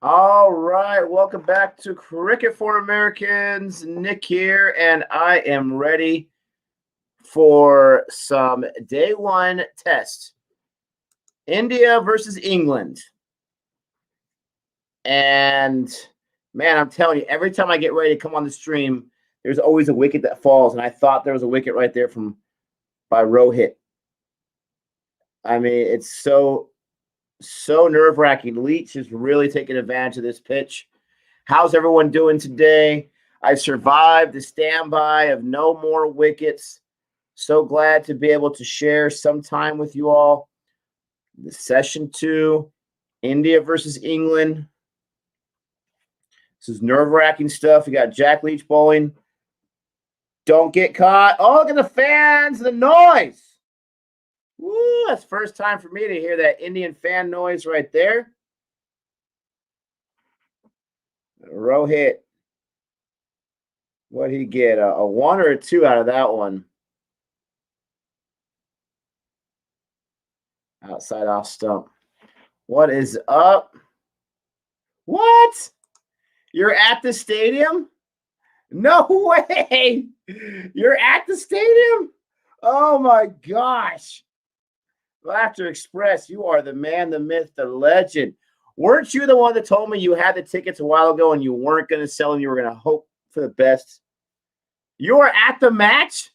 All right, welcome back to Cricket for Americans. Nick here, and I am ready for some day one test. India versus England. And man, I'm telling you, every time I get ready to come on the stream, there's always a wicket that falls. And I thought there was a wicket right there by Rohit. I mean, it's so nerve-wracking. Leach is really taking advantage of this pitch. How's everyone doing today? I survived the standby of no more wickets. So glad to be able to share some time with you all. The session 2, India versus England. This is nerve-wracking stuff. We got Jack Leach bowling. Don't get caught. Oh, look at the fans, the noise. Woo, that's first time for me to hear that Indian fan noise right there. Rohit. What did he get? A 1 or a 2 out of that one? Outside off stump. What is up? What? You're at the stadium? No way. You're at the stadium? Oh my gosh. Laughter Express, you are the man, the myth, the legend. Weren't you the one that told me you had the tickets a while ago and you weren't going to sell them? You were going to hope for the best. You were at the match?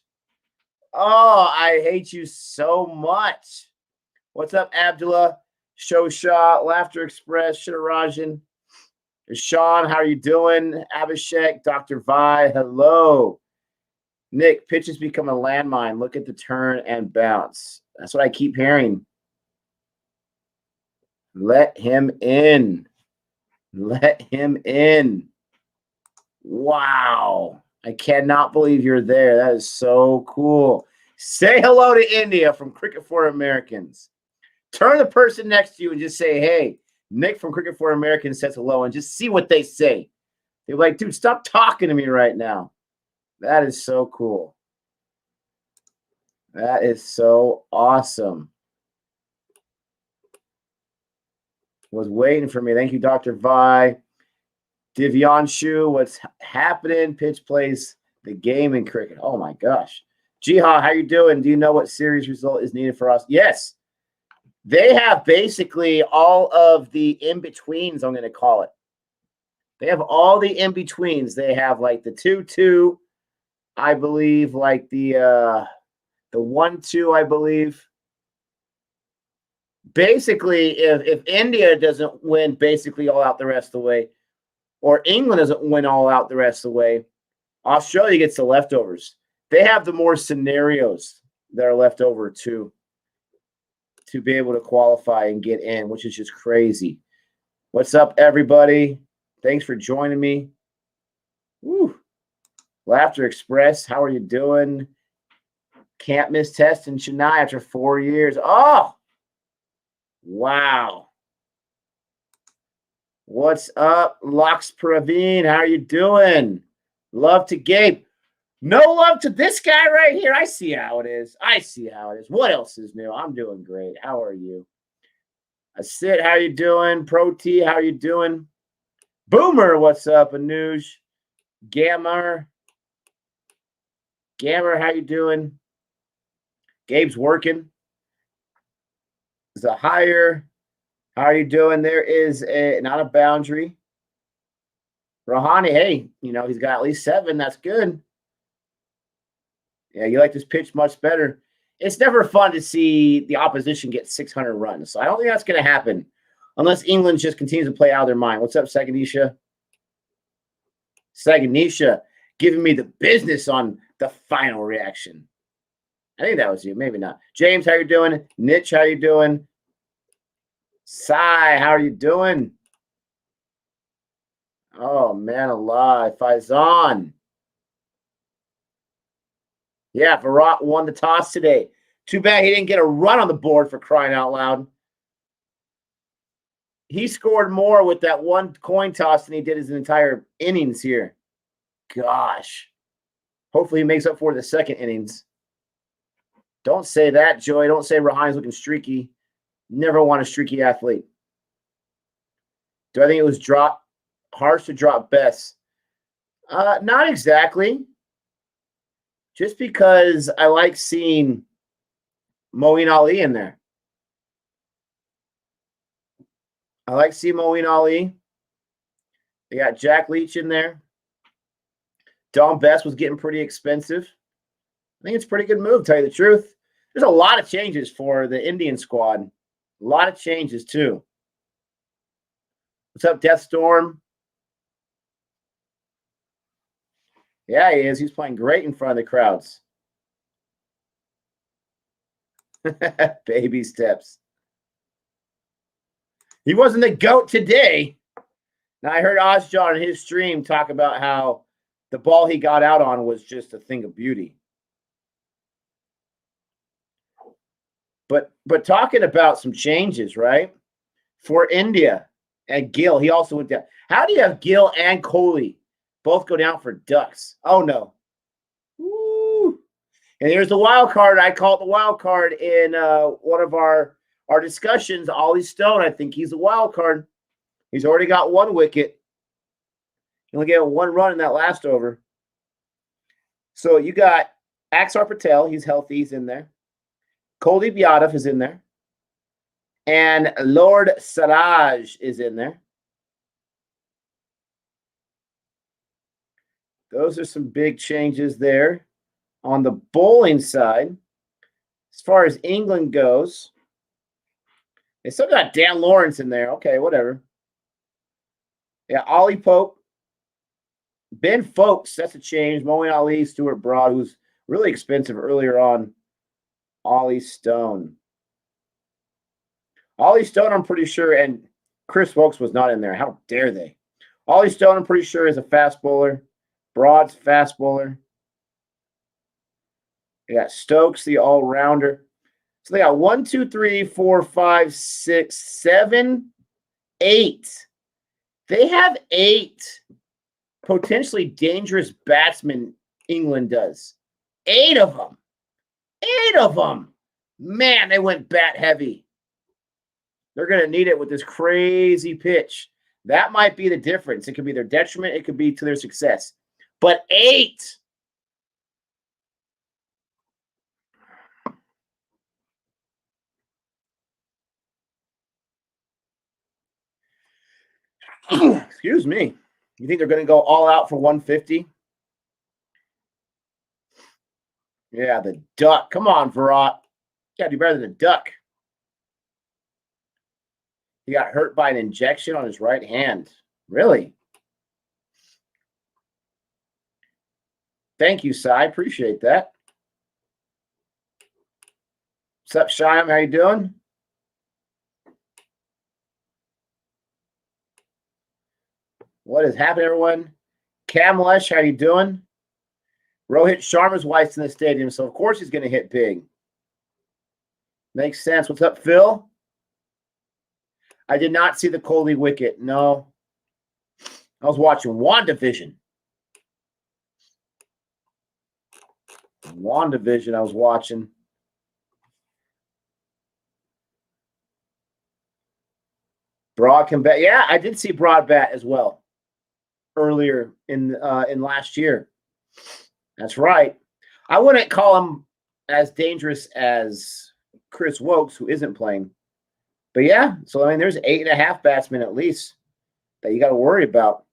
Oh, I hate you so much. What's up, Abdullah? Shosha, Laughter Express, Shidarajan. Sean, how are you doing? Abhishek, Dr. Vi, hello. Nick, pitches become a landmine. Look at the turn and bounce. That's what I keep hearing. Let him in. Let him in. Wow. I cannot believe you're there. That is so cool. Say hello to India from Cricket for Americans. Turn the person next to you and just say, hey, Nick from Cricket for Americans says hello, and just see what they say. They're like, dude, stop talking to me right now. That is so cool. That is so awesome. Was waiting for me. Thank you, Dr. Vi. Divyanshu, what's happening? Pitch plays the game in cricket. Oh, my gosh. Jiha, how you doing? Do you know what series result is needed for us? Yes. They have basically all of the in-betweens, I'm going to call it. They have all the in-betweens. They have like the 2-2, I believe, like the 1-2, I believe. Basically, if India doesn't win basically all out the rest of the way, or England doesn't win all out the rest of the way, Australia gets the leftovers. They have the more scenarios that are left over to be able to qualify and get in, which is just crazy. What's up, everybody? Thanks for joining me. Woo. Laughter Express, how are you doing? Can't miss test in Chennai after 4 years. Oh, wow. What's up, Lux Praveen? How are you doing? Love to Gabe. No love to this guy right here. I see how it is. I see how it is. What else is new? I'm doing great. How are you? Asit, how you doing? Pro T, how you doing? Boomer, what's up? Anuj. Gammer, how you doing? Gabe's working. Zahir, how are you doing? There is not a boundary. Rohani, hey, he's got at least 7. That's good. Yeah, you like this pitch much better. It's never fun to see the opposition get 600 runs. So I don't think that's going to happen unless England just continues to play out of their mind. What's up, Saganisha? Saganisha giving me the business on the final reaction. I think that was you. Maybe not. James, how you doing? Nitch, how you doing? Sai, how are you doing? Oh, man alive. Faizan. Yeah, Virat won the toss today. Too bad he didn't get a run on the board, for crying out loud. He scored more with that one coin toss than he did his entire innings here. Gosh. Hopefully he makes up for the second innings. Don't say that, Joey. Don't say Rahani's looking streaky. Never want a streaky athlete. Do I think it was harsh to drop Bess? Not exactly. Just because I like seeing Moeen Ali in there. I like seeing Moeen Ali. They got Jack Leach in there. Dom Bess was getting pretty expensive. I think it's a pretty good move, to tell you the truth. There's a lot of changes for the Indian squad. A lot of changes, too. What's up, Deathstorm? Yeah, he is. He's playing great in front of the crowds. Baby steps. He wasn't the GOAT today. Now, I heard Ozjon in his stream talk about how the ball he got out on was just a thing of beauty. But talking about some changes, right? For India and Gill, he also went down. How do you have Gill and Kohli both go down for ducks? Oh, no. Woo. And here's the wild card. I call it the wild card in one of our discussions. Ollie Stone, I think he's the wild card. He's already got one wicket. He only gave one run in that last over. So you got Axar Patel. He's healthy. He's in there. Kuldeep Yadav is in there. And Lord Siraj is in there. Those are some big changes there. On the bowling side, as far as England goes, they still got Dan Lawrence in there. Okay, whatever. Yeah, Ollie Pope. Ben Folkes, that's a change. Moeen Ali, Stuart Broad, who's really expensive earlier on. Ollie Stone. Ollie Stone, I'm pretty sure, and Chris Folkes was not in there. How dare they? Ollie Stone, I'm pretty sure, is a fast bowler. Broad's fast bowler. They got Stokes, the all-rounder. So they got 1, 2, 3, 4, 5, 6, 7, 8. They have 8 potentially dangerous batsmen England does. 8 of them. 8 of them. Man, they went bat heavy. They're going to need it with this crazy pitch. That might be the difference. It could be their detriment. It could be to their success. But 8. Excuse me. You think they're going to go all out for 150? Yeah, the duck. Come on, Virat. You got to do better than the duck. He got hurt by an injection on his right hand. Really? Thank you, Sai. Appreciate that. What's up, Shyam? How you doing? What is happening, everyone? Kamlesh, how you doing? Rohit Sharma's wife's in the stadium, so of course he's going to hit big. Makes sense. What's up, Phil? I did not see the Kohli wicket. No. I was watching WandaVision. WandaVision I was watching. Broad can bat. Yeah, I did see Broad bat as well earlier in last year. That's right. I wouldn't call him as dangerous as Chris Wokes, who isn't playing. But yeah, so I mean, there's 8.5 batsmen at least that you got to worry about.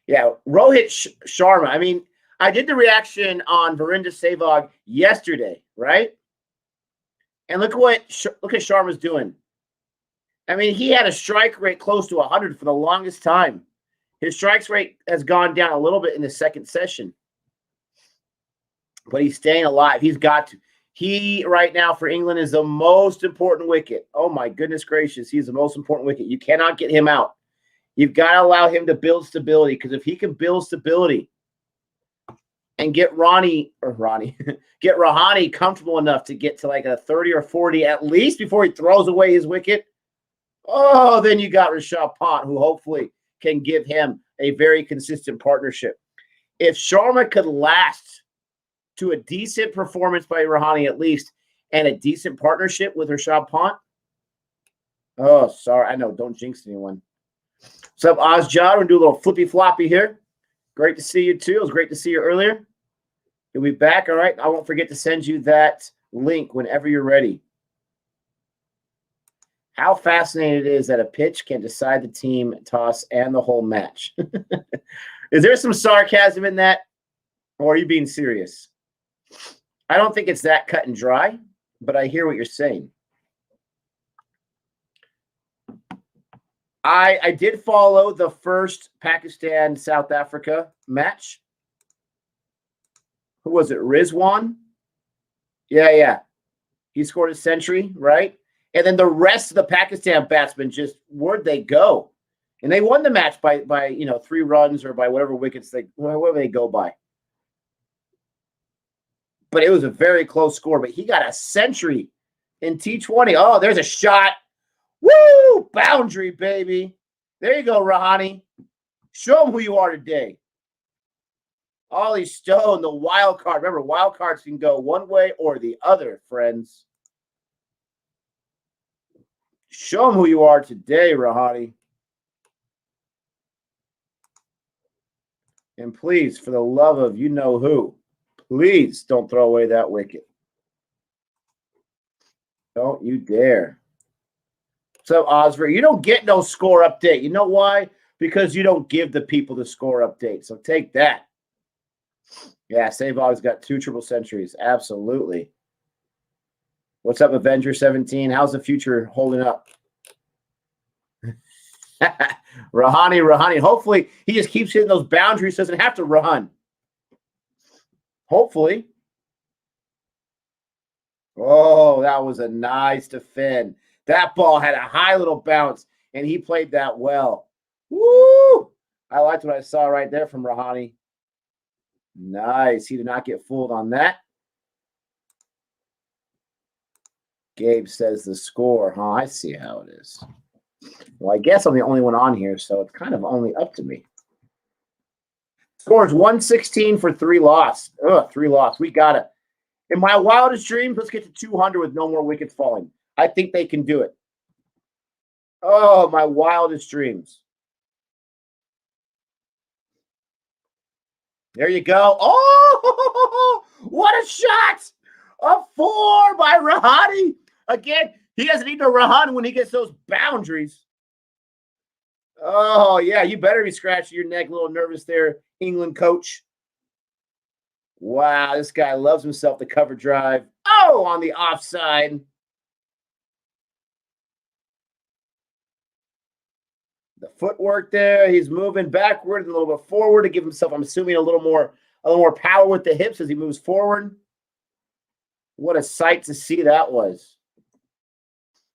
Yeah, Rohit Sharma. I mean, I did the reaction on Verinder Sehwag yesterday, right? And look at Sharma's doing. I mean, he had a strike rate close to 100 for the longest time. His strikes rate has gone down a little bit in the second session. But he's staying alive. He's got to. He, right now, for England, is the most important wicket. Oh, my goodness gracious. He's the most important wicket. You cannot get him out. You've got to allow him to build stability, because if he can build stability and get Rahani comfortable enough to get to like a 30 or 40 at least before he throws away his wicket, oh, then you got Rishabh Pant, who hopefully can give him a very consistent partnership. If Sharma could last to a decent performance by Rahani at least and a decent partnership with Rishabh Pant, Oh, sorry. I know. Don't jinx anyone. What's up, Ozjod? We're going to do a little flippy floppy here. Great to see you, too. It was great to see you earlier. You'll be back, all right? I won't forget to send you that link whenever you're ready. How fascinating it is that a pitch can decide the team toss and the whole match. Is there some sarcasm in that, or are you being serious? I don't think it's that cut and dry, but I hear what you're saying. I did follow the first Pakistan-South Africa match. Who was it? Rizwan? Yeah. He scored a century, right? And then the rest of the Pakistan batsmen just, where'd they go? And they won the match by 3 runs or by whatever wickets whatever they go by. But it was a very close score. But he got a century in T20. Oh, there's a shot. Woo! Boundary, baby. There you go, Rahani. Show them who you are today. Ollie Stone, the wild card. Remember, wild cards can go one way or the other, friends. Show them who you are today, Rahani. And please, for the love of you know who, please don't throw away that wicket. Don't you dare. So, Osver, you don't get no score update. You know why? Because you don't give the people the score update. So take that. Yeah, Savog's got 2 triple centuries. Absolutely. What's up, Avenger 17? How's the future holding up? Rahani. Hopefully, he just keeps hitting those boundaries. Doesn't have to run. Hopefully. Oh, that was a nice defend. That ball had a high little bounce, and he played that well. Woo! I liked what I saw right there from Rahani. Nice. He did not get fooled on that. Gabe says the score. Huh? I see how it is. Well, I guess I'm the only one on here, so it's kind of only up to me. Scores 116 for 3 loss. 3 loss. We got it. In my wildest dreams, let's get to 200 with no more wickets falling. I think they can do it. Oh, my wildest dreams. There you go. Oh, what a shot. A 4 by Rahani. Again, he doesn't need to run when he gets those boundaries. Oh, yeah, you better be scratching your neck, a little nervous there, England coach. Wow, this guy loves himself the cover drive. Oh, on the offside. The footwork there. He's moving backward and a little bit forward to give himself, I'm assuming, a little more power with the hips as he moves forward. What a sight to see that was.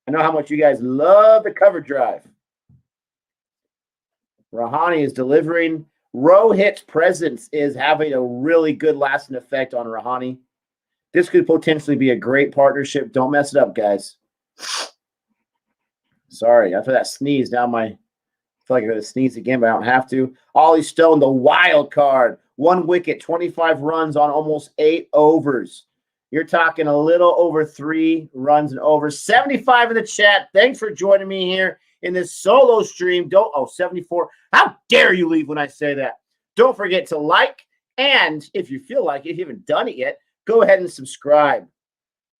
I know how much you guys love the cover drive. Rahani is delivering. Rohit's presence is having a really good lasting effect on Rahani. This could potentially be a great partnership. Don't mess it up, guys. Sorry, after that sneeze, now I feel like I'm going to sneeze again, but I don't have to. Ollie Stone, the wild card. 1 wicket, 25 runs on almost 8 overs. You're talking a little over 3 runs and over. 75 in the chat. Thanks for joining me here in this solo stream. 74. How dare you leave when I say that? Don't forget to like, and if you feel like it, if you haven't done it yet, go ahead and subscribe.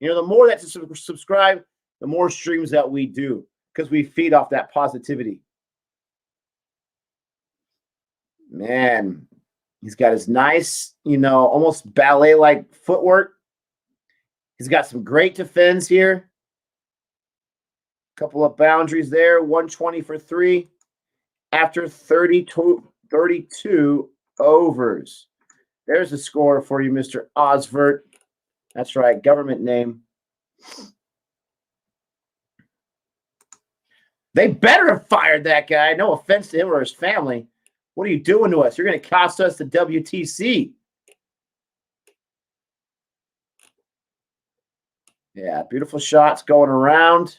The more that you subscribe, the more streams that we do, because we feed off that positivity. Man, he's got his nice, almost ballet-like footwork. He's got some great defense here. Couple of boundaries there. 120 for 3 after 32 overs. There's a score for you, Mr. Osvert. That's right, government name. They better have fired that guy. No offense to him or his family. What are you doing to us? You're going to cost us the WTC. Yeah, beautiful shots going around.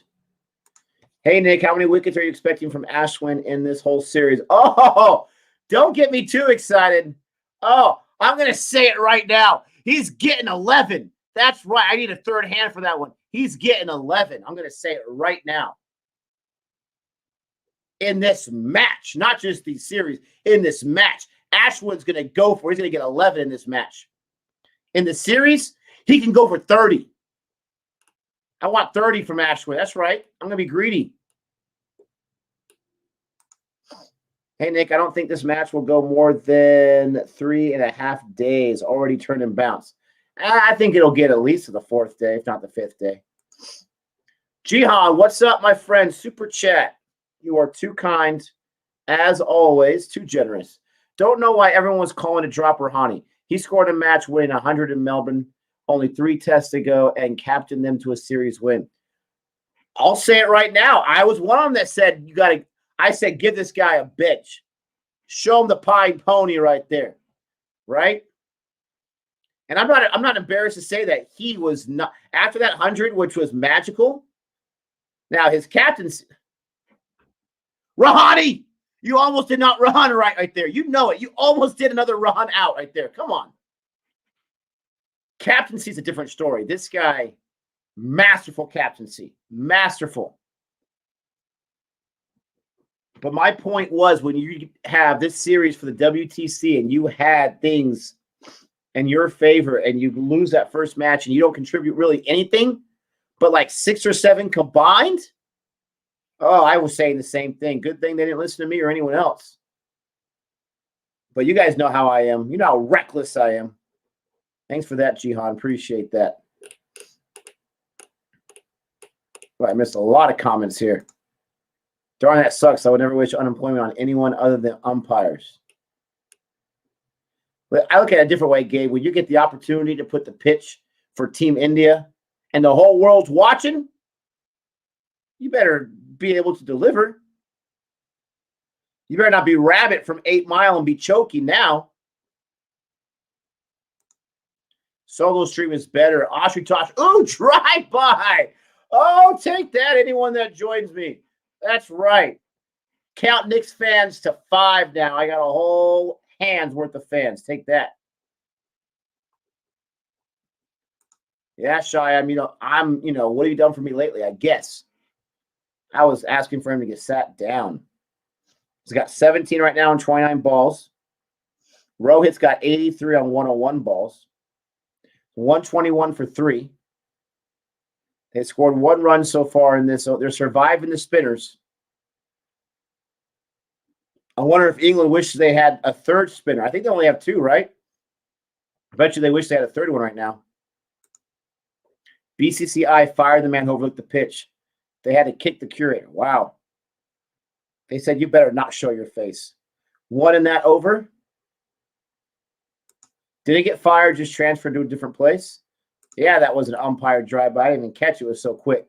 Hey, Nick, how many wickets are you expecting from Ashwin in this whole series? Oh, don't get me too excited. Oh, I'm going to say it right now. He's getting 11. That's right. I need a third hand for that one. He's getting 11. I'm going to say it right now. in this match, not just the series, in this match. Ashwood's going to go for, he's going to get 11 in this match. In the series, he can go for 30. I want 30 from Ashwood. That's right. I'm going to be greedy. Hey, Nick, I don't think this match will go more than 3.5 days. Already turned and bounced. I think it'll get at least to the 4th day, if not the 5th day. Jihan, what's up, my friend? Super chat. You are too kind. As always, too generous. Don't know why everyone was calling to drop Rouhani. He scored a match winning 100 in Melbourne, only 3 tests to go, and captained them to a series win. I'll say it right now. I was one of them that said, I said, give this guy a bench. Show him the pine pony right there. Right? And I'm not embarrassed to say that he was not, after that 100, which was magical. Now his captain's Rouhani, you almost did not run right there. You know it. You almost did another run out right there. Come on. Captaincy's a different story. This guy, masterful captaincy. Masterful. But my point was, when you have this series for the WTC and you had things in your favor and you lose that first match and you don't contribute really anything, but like 6 or 7 combined, oh, I was saying the same thing. Good thing they didn't listen to me or anyone else. But you guys know how I am. You know how reckless I am. Thanks for that, Jihan. Appreciate that. Well, I missed a lot of comments here. Darn, that sucks. I would never wish unemployment on anyone other than umpires. But I look at it a different way, Gabe. When you get the opportunity to put the pitch for Team India and the whole world's watching, you better be able to deliver. You better not be rabbit from 8 Mile and be choking now. Solo stream is better. Oshikosh. Ooh, drive-by. Oh, take that, anyone that joins me. That's right. Count Knicks fans to 5 now. I got a whole hand's worth of fans. Take that. Yeah, Shy. What have you done for me lately? I guess. I was asking for him to get sat down. He's got 17 right now on 29 balls. Rohit's got 83 on 101 balls. 121 for 3. They scored 1 run so far in this, so they're surviving the spinners. I wonder if England wishes they had a 3rd spinner. I think they only have 2, right? I bet you they wish they had a 3rd one right now. BCCI fired the man who overlooked the pitch. They had to kick the curator. Wow. They said, you better not show your face. 1 in that over. Did he get fired, just transferred to a different place? Yeah, that was an umpire drive-by. I didn't even catch it. It was so quick.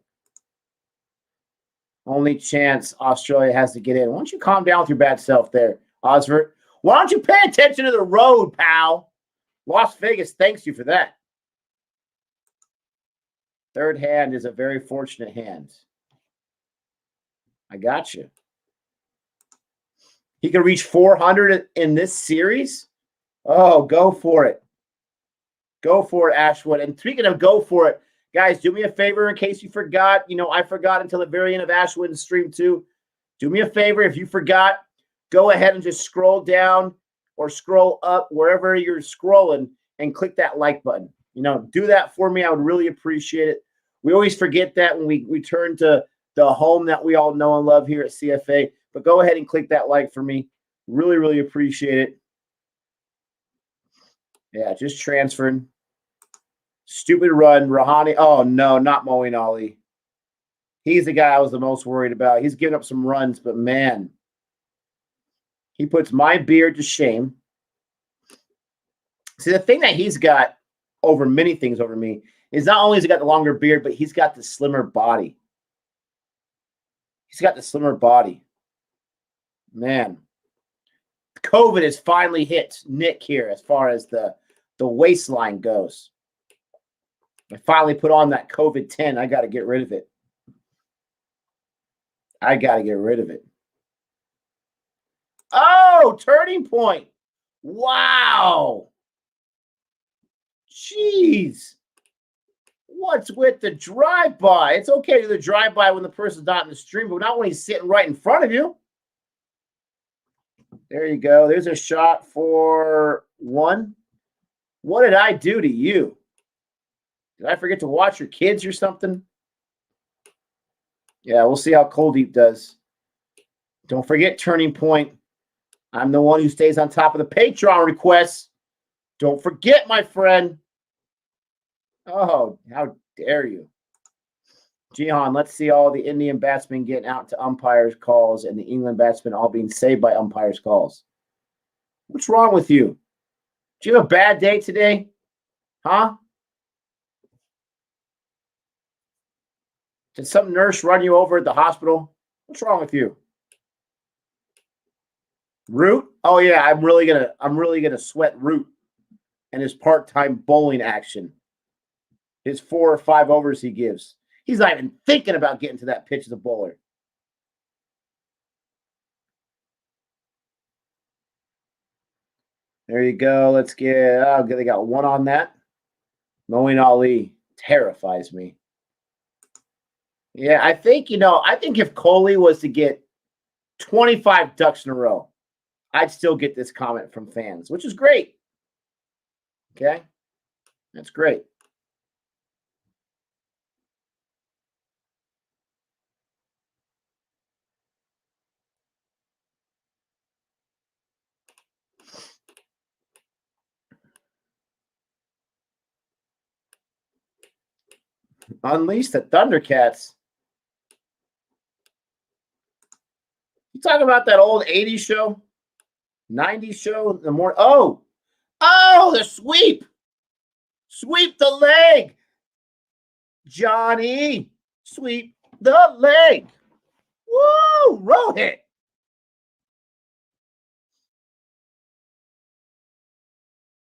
Only chance Australia has to get in. Why don't you calm down with your bad self there, Osbert? Why don't you pay attention to the road, pal? Las Vegas thanks you for that. 3rd hand is a very fortunate hand. I got you. He can reach 400 in this series? Oh, go for it. Go for it, Ashwood. And speaking of go for it, guys, do me a favor in case you forgot. I forgot until the very end of Ashwood's stream too. Do me a favor. If you forgot, go ahead and just scroll down or scroll up wherever you're scrolling and click that like button. Do that for me. I would really appreciate it. We always forget that when we turn to the home that we all know and love here at CFA. But go ahead and click that like for me. Really, really appreciate it. Yeah, just transferring. Stupid run. Rouhani. Oh, no, not Moeen Ali. He's the guy I was the most worried about. He's giving up some runs, but, man, he puts my beard to shame. See, the thing that he's got over many things over me is not only has he got the longer beard, but he's got the slimmer body. He's got the slimmer body. Man. COVID has finally hit Nick here as far as the waistline goes. I finally put on that COVID 10. I got to get rid of it. I got to get rid of it. Oh, turning point. Wow. Jeez. What's with the drive-by? It's okay to do the drive-by when the person's not in the stream, but not when he's sitting right in front of you. There you go. There's a shot for 1. What did I do to you? Did I forget to watch your kids or something? Yeah, we'll see how Cold Deep does. Don't forget Turning Point. I'm the one who stays on top of the Patreon requests. Don't forget, my friend. Oh, how dare you. Jihan, let's see all the Indian batsmen getting out to umpires' calls and the England batsmen all being saved by umpires' calls. What's wrong with you? Do you have a bad day today? Huh? Did some nurse run you over at the hospital? What's wrong with you? Root? Oh yeah, I'm really gonna sweat Root and his part-time bowling action. His 4 or 5 overs he gives. He's not even thinking about getting to that pitch as a bowler. There you go. Let's get. Oh, they got 1 on that. Moeen Ali terrifies me. Yeah, I think if Kohli was to get 25 ducks in a row, I'd still get this comment from fans, which is great. Okay, that's great. Unleash the Thundercats. You talking about that old 80s show? 90s show? The more oh, the sweep. Sweep the leg. Johnny. Sweep the leg. Woo! Rohit.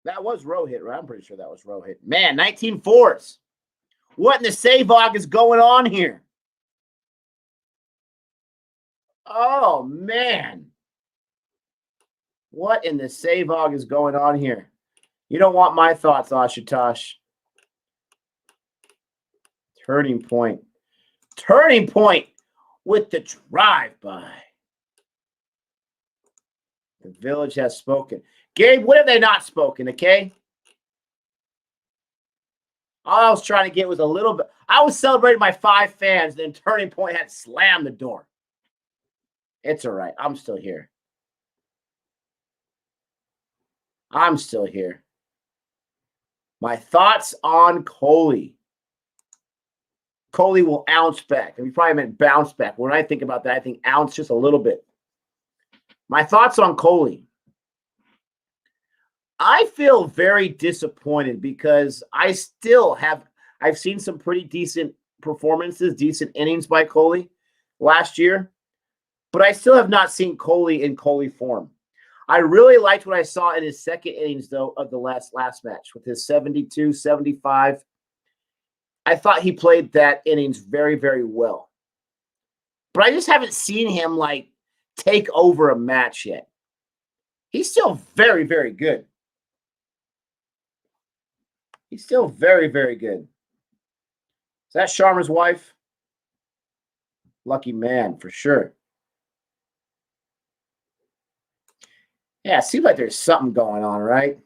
That was Rohit, right? I'm pretty sure that was Rohit. Man, 19-4s. What in the Savog is going on here? Oh, man. What in the Savog is going on here? You don't want my thoughts, Ashutosh. Turning Point. Turning Point with the drive-by. The village has spoken. Gabe, what have they not spoken, okay? All I was trying to get was a little bit. I was celebrating my 5 fans, then Turning Point had slammed the door. It's all right. I'm still here. I'm still here. My thoughts on Kohli. Kohli will ounce back. And we probably meant bounce back. When I think about that, I think ounce just a little bit. My thoughts on Kohli. I feel very disappointed because I've seen some pretty decent performances, decent innings by Kohli last year, but I still have not seen Kohli in Kohli form. I really liked what I saw in his second innings, though, of the last match with his 72, 75. I thought he played that innings very, very well. But I just haven't seen him, take over a match yet. He's still very, very good. He's still very, very good. Is that Sharma's wife? Lucky man, for sure. Yeah, it seems like there's something going on, right?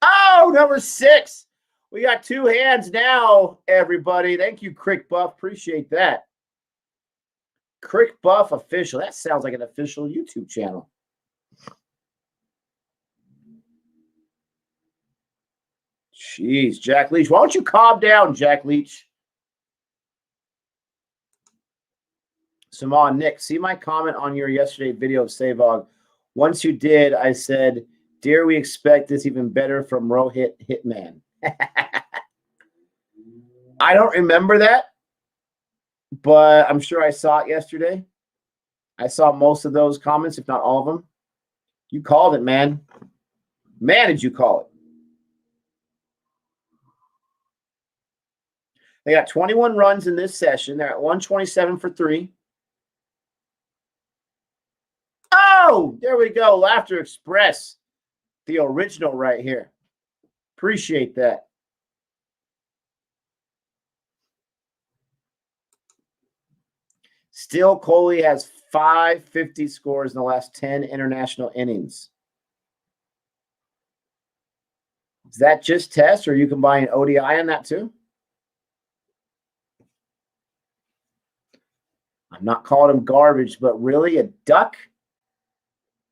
Oh, number 6. We got 2 hands now, everybody. Thank you, Crick Buff. Appreciate that. Crick Buff official. That sounds like an official YouTube channel. Jeez, Jack Leach. Why don't you calm down, Jack Leach? Saman Nick, see my comment on your yesterday video of Savog. Once you did, I said, dare we expect this even better from Rohit Hitman? I don't remember that, but I'm sure I saw it yesterday. I saw most of those comments, if not all of them. You called it, man. Man, did you call it? They got 21 runs in this session. They're at 127 for 3. Oh, there we go. Laughter Express. The original right here. Appreciate that. Still, Kohli has 550 scores in the last 10 international innings. Is that just Test, or you combine ODI on that too? I'm not calling him garbage, but really a duck?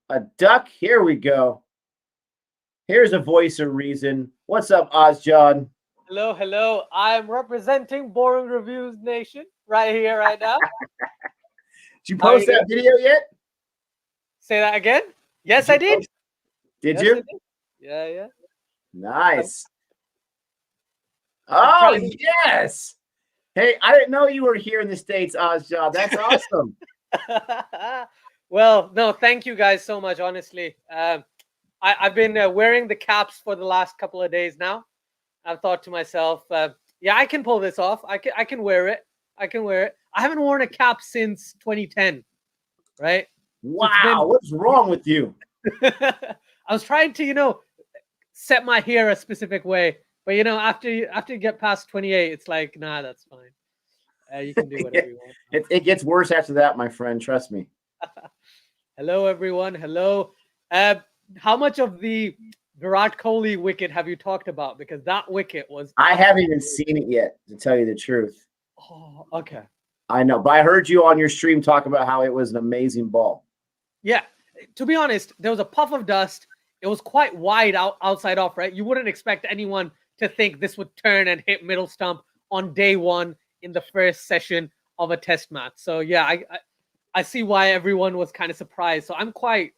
A duck? Here we go. Here's a voice of reason. What's up, Ozjon? Hello, hello. I'm representing Boring Reviews Nation right here, right now. Did you post that video yet? Say that again? Yes, I did. Did you? I did. Yeah, yeah. Nice. Oh, yes. Hey, I didn't know you were here in the States, Ozjon. That's awesome. Well, no, thank you guys so much, honestly. I've been wearing the caps for the last couple of days now. I've thought to myself, yeah, I can pull this off. I can wear it. I can wear it. I haven't worn a cap since 2010, right? Wow, what's wrong with you? I was trying to, set my hair a specific way. But, after you get past 28, it's like, nah, that's fine. You can do whatever you want. It gets worse after that, my friend. Trust me. Hello, everyone. Hello. How much of the Virat Kohli wicket have you talked about? Because that wicket was... I haven't even seen it yet, to tell you the truth. Oh, okay. I know, but I heard you on your stream talk about how it was an amazing ball. Yeah. To be honest, there was a puff of dust. It was quite wide outside off, right? You wouldn't expect anyone to think this would turn and hit middle stump on day one in the first session of a test match. So, yeah, I see why everyone was kind of surprised. So I'm quite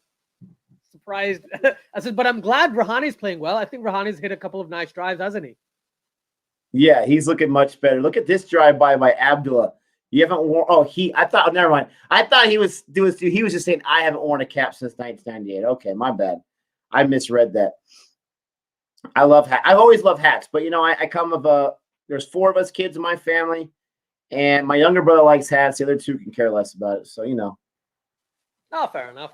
surprised. But I'm glad Rahani's playing well. I think Rahani's hit a couple of nice drives, hasn't he? Yeah, he's looking much better. Look at this drive by Abdullah. You haven't worn. Oh, never mind. I thought he was just saying I haven't worn a cap since 1998. Okay, my bad. I misread that. I love hats. I've always loved hats, but I come of there's 4 of us kids in my family, and my younger brother likes hats. The other 2 can care less about it. So Oh, fair enough.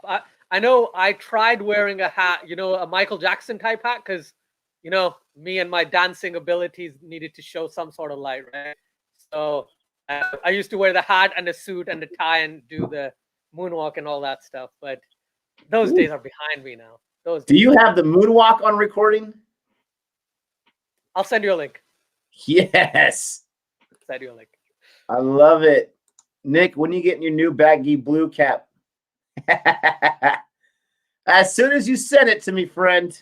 I know I tried wearing a hat, a Michael Jackson type hat, because me and my dancing abilities needed to show some sort of light, right? So I used to wear the hat and the suit and the tie and do the moonwalk and all that stuff. But those days are behind me now. Do you have the moonwalk on recording? I'll send you a link. Yes. Send you a link. I love it. Nick, when you getting your new baggy blue cap? As soon as you send it to me, friend.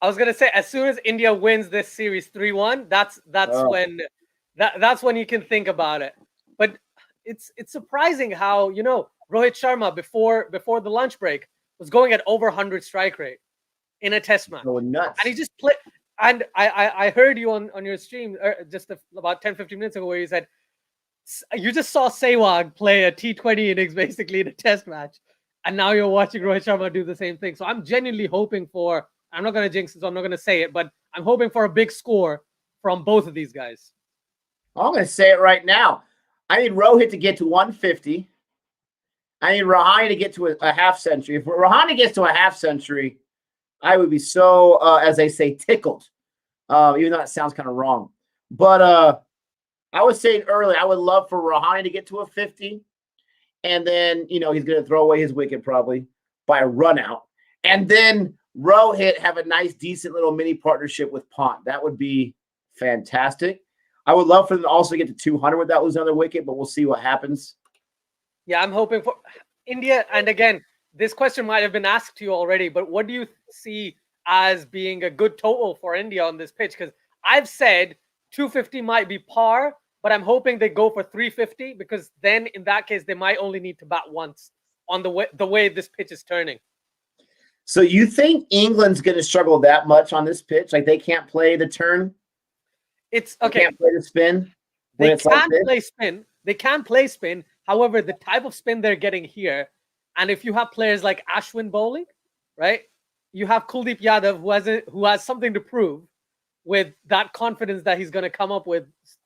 I was gonna say, as soon as India wins this series 3-1, that's when you can think about it. But it's surprising how Rohit Sharma before the lunch break was going at over 100 strike rate in a test match. Going nuts. And he just played. And I heard you on your stream just about 10-15 minutes ago where you said you just saw Sehwag play a T20 innings basically in a test match, and now you're watching Rohit Sharma do the same thing. So I'm genuinely hoping for, I'm not going to jinx it, so I'm not going to say it, but I'm hoping for a big score from both of these guys. I'm going to say it right now. I need Rohit to get to 150. I need Rahani to get to a half century. If Rahani gets to a half century, I would be so, as they say, tickled, even though that sounds kind of wrong. But I was saying earlier, I would love for Rahani to get to a 50. And then, he's going to throw away his wicket probably by a run out. And then Rohit have a nice, decent little mini partnership with Pont. That would be fantastic. I would love for them to also get to 200 without losing another wicket, but we'll see what happens. Yeah, I'm hoping for India. And again, this question might have been asked to you already, but what do you see as being a good total for India on this pitch? Because I've said 250 might be par, but I'm hoping they go for 350, because then in that case, they might only need to bat once on the way this pitch is turning. So you think England's going to struggle that much on this pitch? Like they can't play the turn? It's okay. They can't play the spin? They can play spin. They can play spin. However, the type of spin they're getting here, and if you have players like Ashwin bowling, right? You have Kuldeep Yadav who has something to prove, with that confidence that he's going to come up with,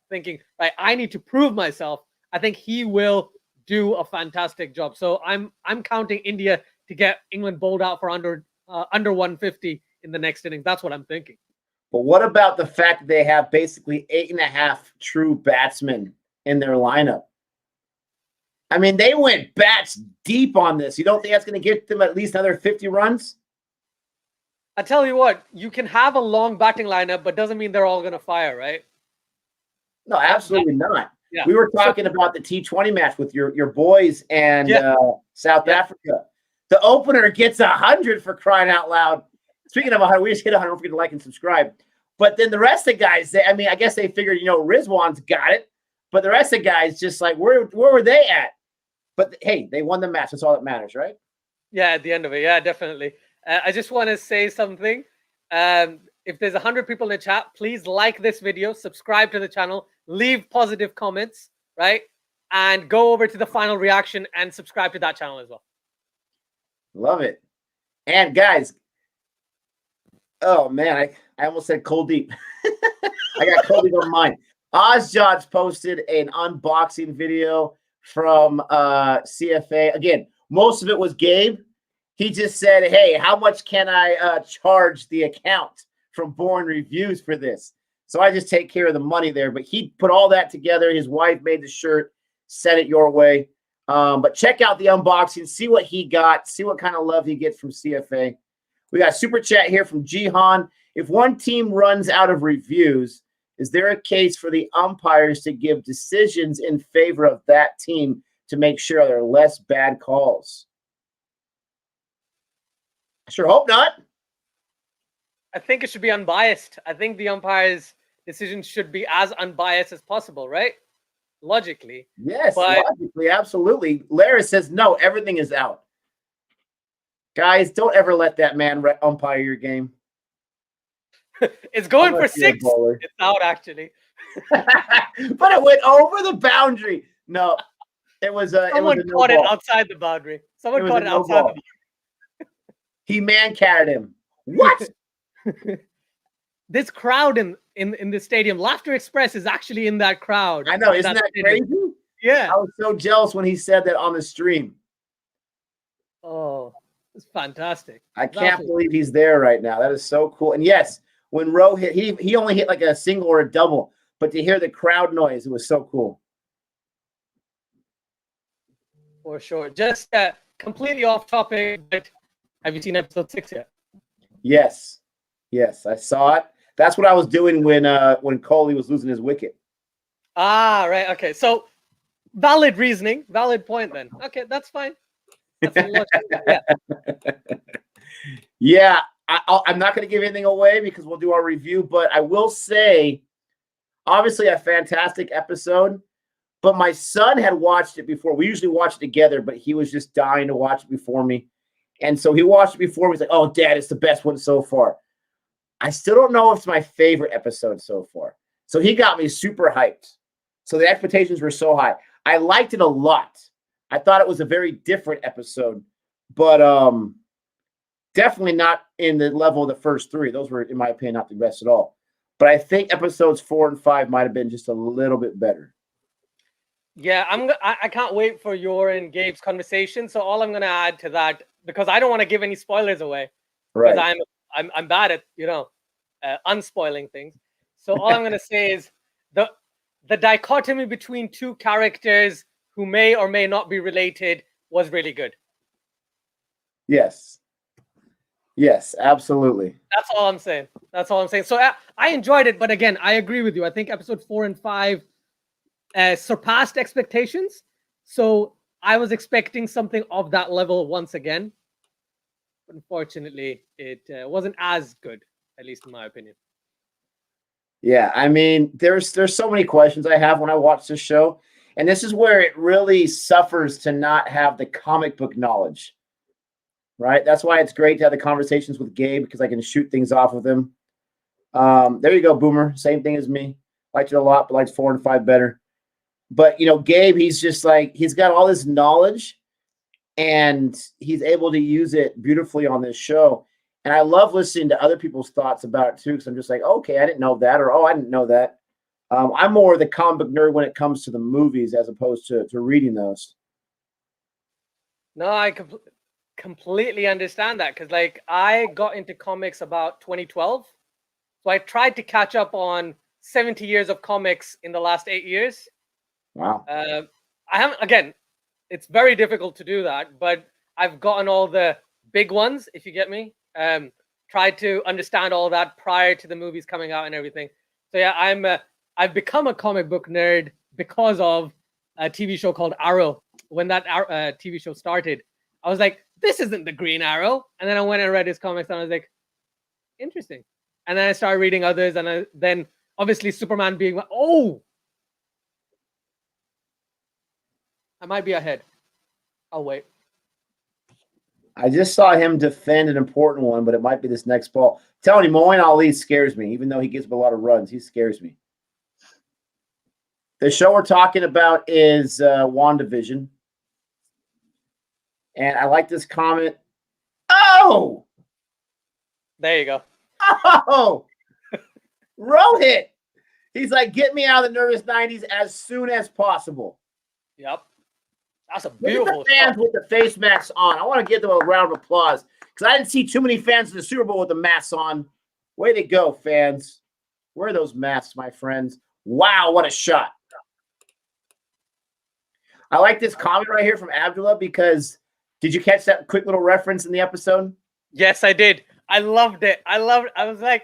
thinking, right, I need to prove myself. I think he will do a fantastic job. So I'm counting India to get England bowled out for under 150 in the next inning. That's what I'm thinking. But what about the fact that they have basically 8.5 true batsmen in their lineup? I mean, they went bats deep on this. You don't think that's going to get them at least another 50 runs? I tell you what, you can have a long batting lineup, but doesn't mean they're all going to fire, right? No, absolutely not. Yeah. We were talking about the T20 match with your boys and South Africa. The opener gets 100 for crying out loud. Speaking of 100, we just hit 100. Don't forget to like and subscribe. But then the rest of the guys, I mean, I guess they figured, Rizwan's got it. But the rest of the guys just like, where were they at? But hey, they won the match. That's all that matters, right? Yeah, at the end of it. Yeah, definitely. I just want to say something. If there's 100 people in the chat, please like this video, subscribe to the channel, leave positive comments, right? And go over to the final reaction and subscribe to that channel as well. Love it. And guys, oh man, I almost said cold deep. I got cold deep on mine. Ozjod's posted an unboxing video from CFA. Again, most of it was Gabe. He just said, hey, how much can I charge the account from Boring Reviews for this? So I just take care of the money there. But he put all that together. His wife made the shirt, sent it your way. But check out the unboxing, see what he got, see what kind of love he gets from CFA. We got a super chat here from Jihan. If one team runs out of reviews, is there a case for the umpires to give decisions in favor of that team to make sure there are less bad calls? I sure hope not. I think it should be unbiased. I think the umpires' decisions should be as unbiased as possible, right? Logically. Yes, logically, absolutely. Lara says, no, everything is out. Guys, don't ever let that man umpire your game. It's going for 6. It's out, actually. But it went over the boundary. No, it was someone caught it outside the boundary. Someone caught it outside the boundary. He man-catted him. What? This crowd in the stadium, Laughter Express is actually in that crowd. I know, isn't that crazy? Yeah. I was so jealous when he said that on the stream. Oh, it's fantastic. I can't believe he's there right now. That is so cool. And yes, when Rowe hit, he only hit like a single or a double, but to hear the crowd noise, it was so cool. For sure. Just completely off topic, but have you seen episode 6 yet? Yes. Yes, I saw it. That's what I was doing when Coley was losing his wicket. Ah, right. Okay. So valid reasoning, valid point then. Okay, that's fine. That's yeah, I'm not going to give anything away because we'll do our review, but I will say, obviously a fantastic episode, but my son had watched it before. We usually watch it together, but he was just dying to watch it before me. And so he watched it before me. He's like, oh, Dad, it's the best one so far. I still don't know if it's my favorite episode so far. So he got me super hyped. So the expectations were so high. I liked it a lot. I thought it was a very different episode, but definitely not in the level of the first 3. Those were, in my opinion, not the best at all. But I think episodes 4 and 5 might have been just a little bit better. Yeah, I can't wait for your and Gabe's conversation. So all I'm going to add to that, because I don't want to give any spoilers away, because I'm bad at unspoiling things. So all I'm going to say is the dichotomy between 2 characters who may or may not be related was really good. Yes. Yes, absolutely. That's all I'm saying. That's all I'm saying. So I enjoyed it, but again, I agree with you. I think episode 4 and 5 surpassed expectations. So I was expecting something of that level once again. But unfortunately, it wasn't as good, at least in my opinion. Yeah, I mean, there's so many questions I have when I watch this show. And this is where it really suffers to not have the comic book knowledge, right? That's why it's great to have the conversations with Gabe, because I can shoot things off with him. There you go, Boomer. Same thing as me. Liked it a lot, but liked 4 and 5 better. But, Gabe, he's just like, he's got all this knowledge, and he's able to use it beautifully on this show. And I love listening to other people's thoughts about it, too, because I'm just like, okay, I didn't know that, or, oh, I didn't know that. I'm more the comic book nerd when it comes to the movies as opposed to reading those. No, I completely understand that, because I got into comics about 2012. So I tried to catch up on 70 years of comics in the last 8 years. Wow. I haven't, again, it's very difficult to do that, but I've gotten all the big ones, if you get me. Tried to understand all that prior to the movies coming out and everything. So yeah, I've become a comic book nerd because of a TV show called Arrow. When that TV show started, I was like, this isn't the Green Arrow. And then I went and read his comics and I was like, interesting. And then I started reading others, and then obviously Superman being, oh, I might be ahead. I'll wait. I just saw him defend an important one, but it might be this next ball. Telling you, Moeen Ali scares me, even though he gives up a lot of runs. He scares me. The show we're talking about is WandaVision. And I like this comment. Oh! There you go. Oh! Rohit! He's like, get me out of the nervous 90s as soon as possible. Yep. That's a beautiful Look at the fans with the face masks on. I want to give them a round of applause because I didn't see too many fans in the Super Bowl with the masks on. Way to go, fans. Wear those masks, my friends. Wow, what a shot. I like this comment right here from Abdullah because did you catch that quick little reference in the episode? Yes, I did. I loved it. I was like,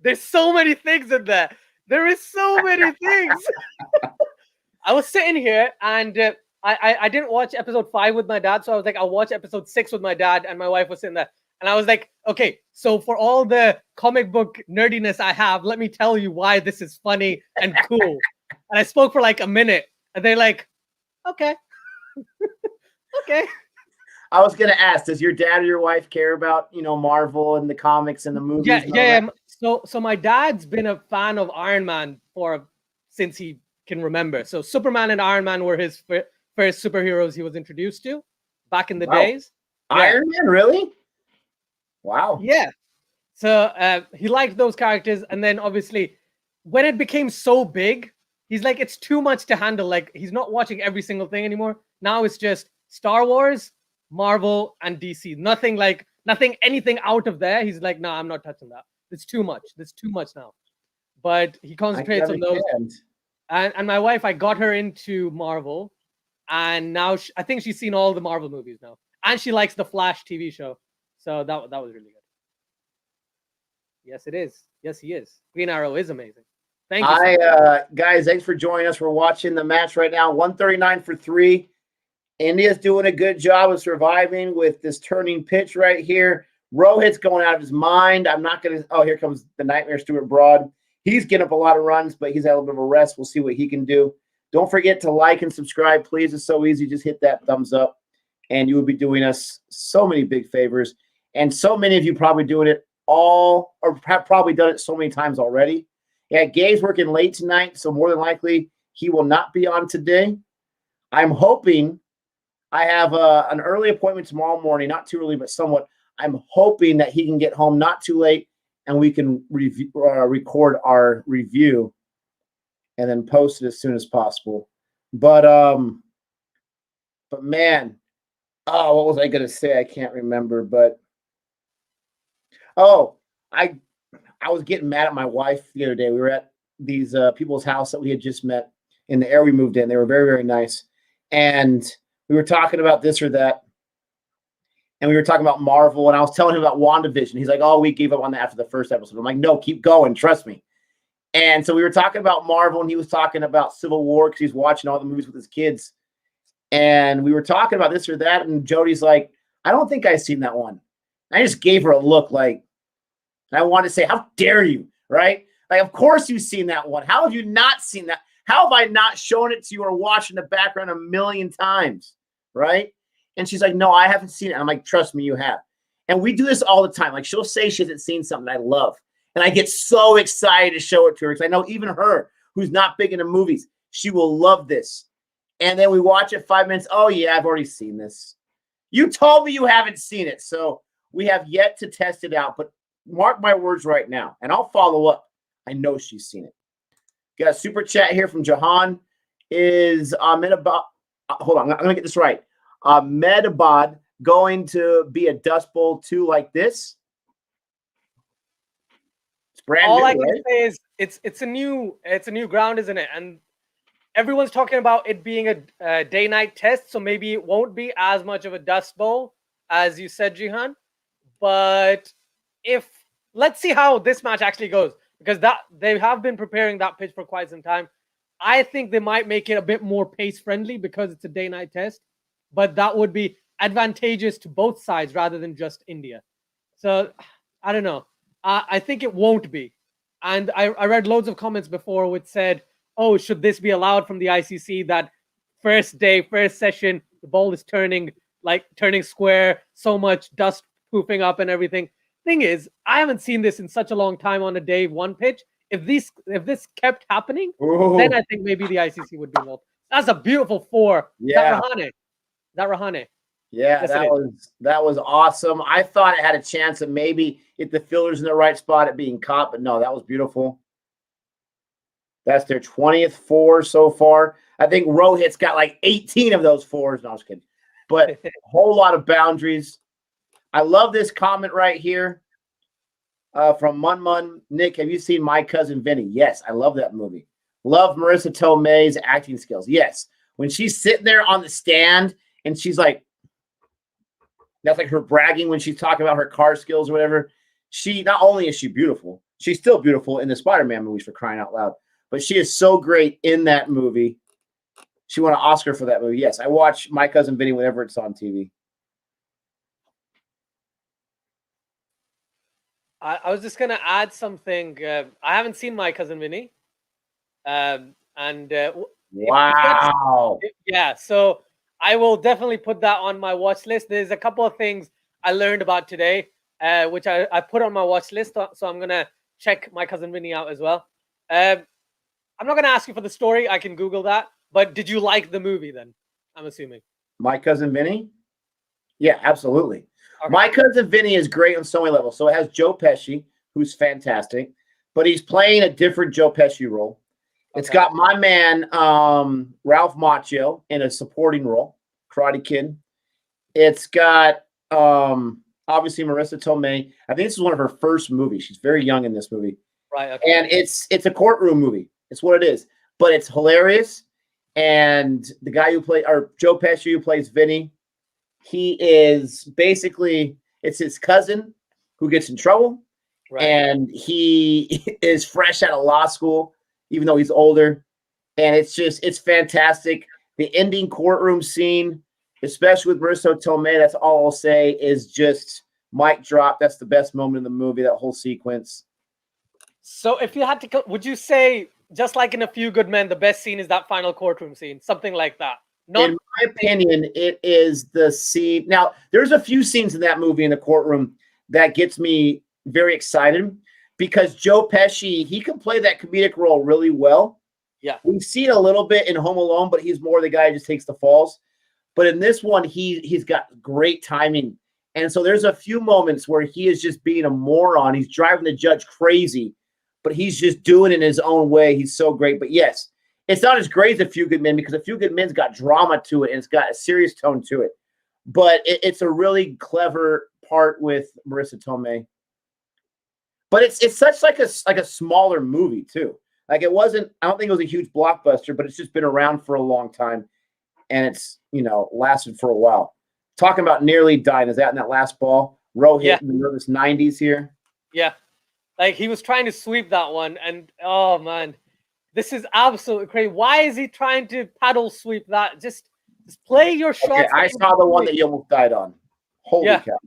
there's so many things in there. There is so many things. I was sitting here and I didn't watch episode 5 with my dad, so I was like, I'll watch episode 6 with my dad, and my wife was sitting there. And I was like, okay, so for all the comic book nerdiness I have, let me tell you why this is funny and cool. And I spoke for like a minute, and they're like, okay. Okay. I was going to ask, does your dad or your wife care about, Marvel and the comics and the movies? Yeah. So my dad's been a fan of Iron Man since he can remember. So Superman and Iron Man were his first superheroes he was introduced to back in the days. Iron Man, really? Wow. Yeah. So he liked those characters, and then obviously when it became so big, he's like, it's too much to handle. Like, he's not watching every single thing anymore. Now it's just Star Wars, Marvel, and DC. Nothing anything out of there. He's like, no, I'm not touching that. It's too much. There's too much now. But he concentrates on those. And my wife, I got her into Marvel, and now I think she's seen all the Marvel movies now, and she likes the Flash TV show. So that was really good. Yes, it is. Yes, he is. Green Arrow is amazing. Thank you. Guys, thanks for joining us. We're watching the match right now. 139 for 3. India's doing a good job of surviving with this turning pitch right here. Rohit's going out of his mind. I'm not going to. Oh, here comes the Nightmare Stuart Broad. He's getting up a lot of runs, but he's had a little bit of a rest. We'll see what he can do. Don't forget to like and subscribe, please. It's so easy. Just hit that thumbs up, and you will be doing us so many big favors. And so many of you probably doing it all, or have probably done it so many times already. Yeah, Gabe's working late tonight, so more than likely he will not be on today. I'm hoping I have an early appointment tomorrow morning, not too early, but somewhat. I'm hoping that he can get home not too late, and we can record our review and then post it as soon as possible. But man, what was I going to say? I can't remember. But I was getting mad at my wife the other day. We were at these people's house that we had just met in the area we moved in. They were very, very nice, and we were talking about this or that. And we were talking about Marvel, and I was telling him about WandaVision. He's like, oh, we gave up on that after the first episode. I'm like, no, keep going. Trust me. And so we were talking about Marvel, and he was talking about Civil War because he's watching all the movies with his kids. And we were talking about this or that, and Jody's like, I don't think I've seen that one. I just gave her a look like, and I wanted to say, how dare you, right? Like, of course you've seen that one. How have you not seen that? How have I not shown it to you or watched in the background a million times, right? And she's like, no, I haven't seen it. I'm like, trust me, you have. And we do this all the time. Like, she'll say she hasn't seen something I love. And I get so excited to show it to her because I know even her, who's not big into movies, she will love this. And then we watch it 5 minutes. Oh, yeah, I've already seen this. You told me you haven't seen it. So we have yet to test it out. But mark my words right now, and I'll follow up. I know she's seen it. Got a super chat here from Jahan. Is Ahmedabad, hold on, I'm going to get this right. Ahmedabad going to be a Dust Bowl 2 like this? It's brand All new, I can right? say is it's a new ground, isn't it? And everyone's talking about it being a day-night test, so maybe it won't be as much of a dust bowl as you said, Jihan. But if let's see how this match actually goes, because that they have been preparing that pitch for quite some time. I think they might make it a bit more pace friendly because it's a day-night test, but that would be advantageous to both sides rather than just India. So I don't know. I think it won't be. And I read loads of comments before which said, oh, should this be allowed from the ICC that first day, first session, the ball is turning square, so much dust poofing up and everything. Thing is, I haven't seen this in such a long time on a day one pitch. If this kept happening, then I think maybe the ICC would be involved. That's a beautiful four. Yeah. Is that Rahane? Yeah, yes, that was awesome. I thought it had a chance of maybe if the fielder's in the right spot at being caught, but no, that was beautiful. That's their 20th four so far. I think Rohit's got like 18 of those fours. No, I was kidding. But a whole lot of boundaries. I love this comment right here from Mun. Nick, have you seen My Cousin Vinny? Yes, I love that movie. Love Marissa Tomei's acting skills. Yes. When she's sitting there on the stand and she's like, that's like her bragging when she's talking about her car skills or whatever. She not only is she beautiful, she's still beautiful in the Spider-Man movies, for crying out loud. But she is so great in that movie. She won an Oscar for that movie. Yes, I watch My Cousin Vinny whenever it's on TV. I was just gonna add something. I haven't seen My Cousin Vinny, wow, yeah. So I will definitely put that on my watch list. There's a couple of things I learned about today, which I put on my watch list. So I'm gonna check My Cousin Vinny out as well. I'm not gonna ask you for the story. I can Google that. But did you like the movie then? I'm assuming. My Cousin Vinny? Yeah, absolutely. Okay. My Cousin Vinny is great on so many levels. So it has Joe Pesci, who's fantastic, but he's playing a different Joe Pesci role. Okay. It's got my man Ralph Macchio in a supporting role, Karate Kid. It's got obviously Marissa Tomei. I think this is one of her first movies. She's very young in this movie. Right. Okay. And it's a courtroom movie. It's what it is. But it's hilarious. And the guy who plays, or Joe Pesci who plays Vinny, he is basically, it's his cousin who gets in trouble. Right. And he is fresh out of law school, even though he's older. And it's fantastic. The ending courtroom scene, especially with Marissa Tomei, that's all I'll say, is just mic drop. That's the best moment in the movie, that whole sequence. So if you had to, would you say, just like in A Few Good Men, the best scene is that final courtroom scene, something like that? In my opinion, it is the scene. Now, there's a few scenes in that movie in the courtroom that gets me very excited because Joe Pesci, he can play that comedic role really well. Yeah. We've seen a little bit in Home Alone, but he's more the guy who just takes the falls. But in this one, he's got great timing. And so there's a few moments where he is just being a moron. He's driving the judge crazy, but he's just doing it in his own way. He's so great. But yes, it's not as great as A Few Good Men because A Few Good Men's got drama to it and it's got a serious tone to it. But it's a really clever part with Marissa Tomei. But it's such like a smaller movie too. Like it wasn't. I don't think it was a huge blockbuster, but it's just been around for a long time, and it's lasted for a while. Talking about nearly dying. Is that in that last ball? Rohit in the nervous 90s here. Yeah. Like he was trying to sweep that one, and oh man, this is absolutely crazy. Why is he trying to paddle sweep that? Just play your shots. Okay, I saw the one that you almost died on. Holy cow!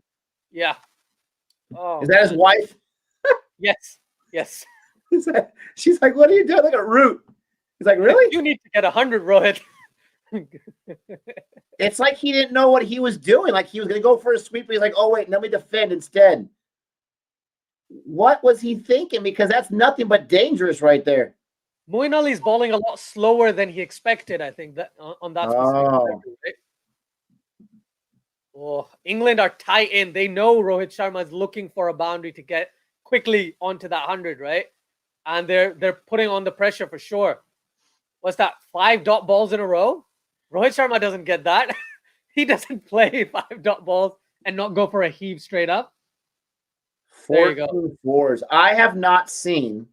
Yeah. Oh, is that his wife? Yes. Yes. She's like, "What are you doing? Like a root." He's like, "Really? You need to get 100, Rohit." It's like he didn't know what he was doing. Like he was going to go for a sweep, but he's like, "Oh wait, let me defend instead." What was he thinking? Because that's nothing but dangerous right there. Moeen Ali's bowling a lot slower than he expected, I think, that on that specific level, right? Oh, England are tight in. They know Rohit Sharma is looking for a boundary to get quickly onto that 100, right? And they're putting on the pressure for sure. What's that? 5 dot balls in a row? Rohit Sharma doesn't get that. He doesn't play 5 dot balls and not go for a heave straight up. 14 fours. I have not seen.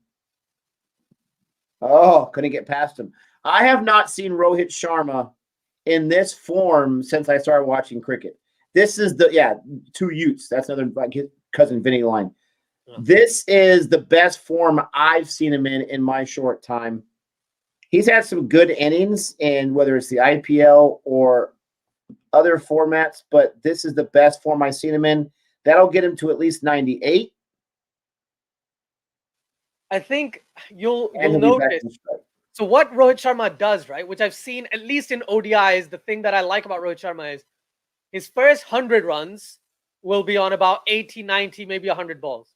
Oh, couldn't get past him. I have not seen Rohit Sharma in this form since I started watching cricket. This is two Utes. That's another cousin Vinny line. Yeah. This is the best form I've seen him in my short time. He's had some good innings in whether it's the IPL or other formats, but this is the best form I've seen him in. That'll get him to at least 98. I think you'll notice. So what Rohit Sharma does, right, which I've seen at least in ODIs, the thing that I like about Rohit Sharma is his first 100 runs will be on about 80, 90, maybe 100 balls.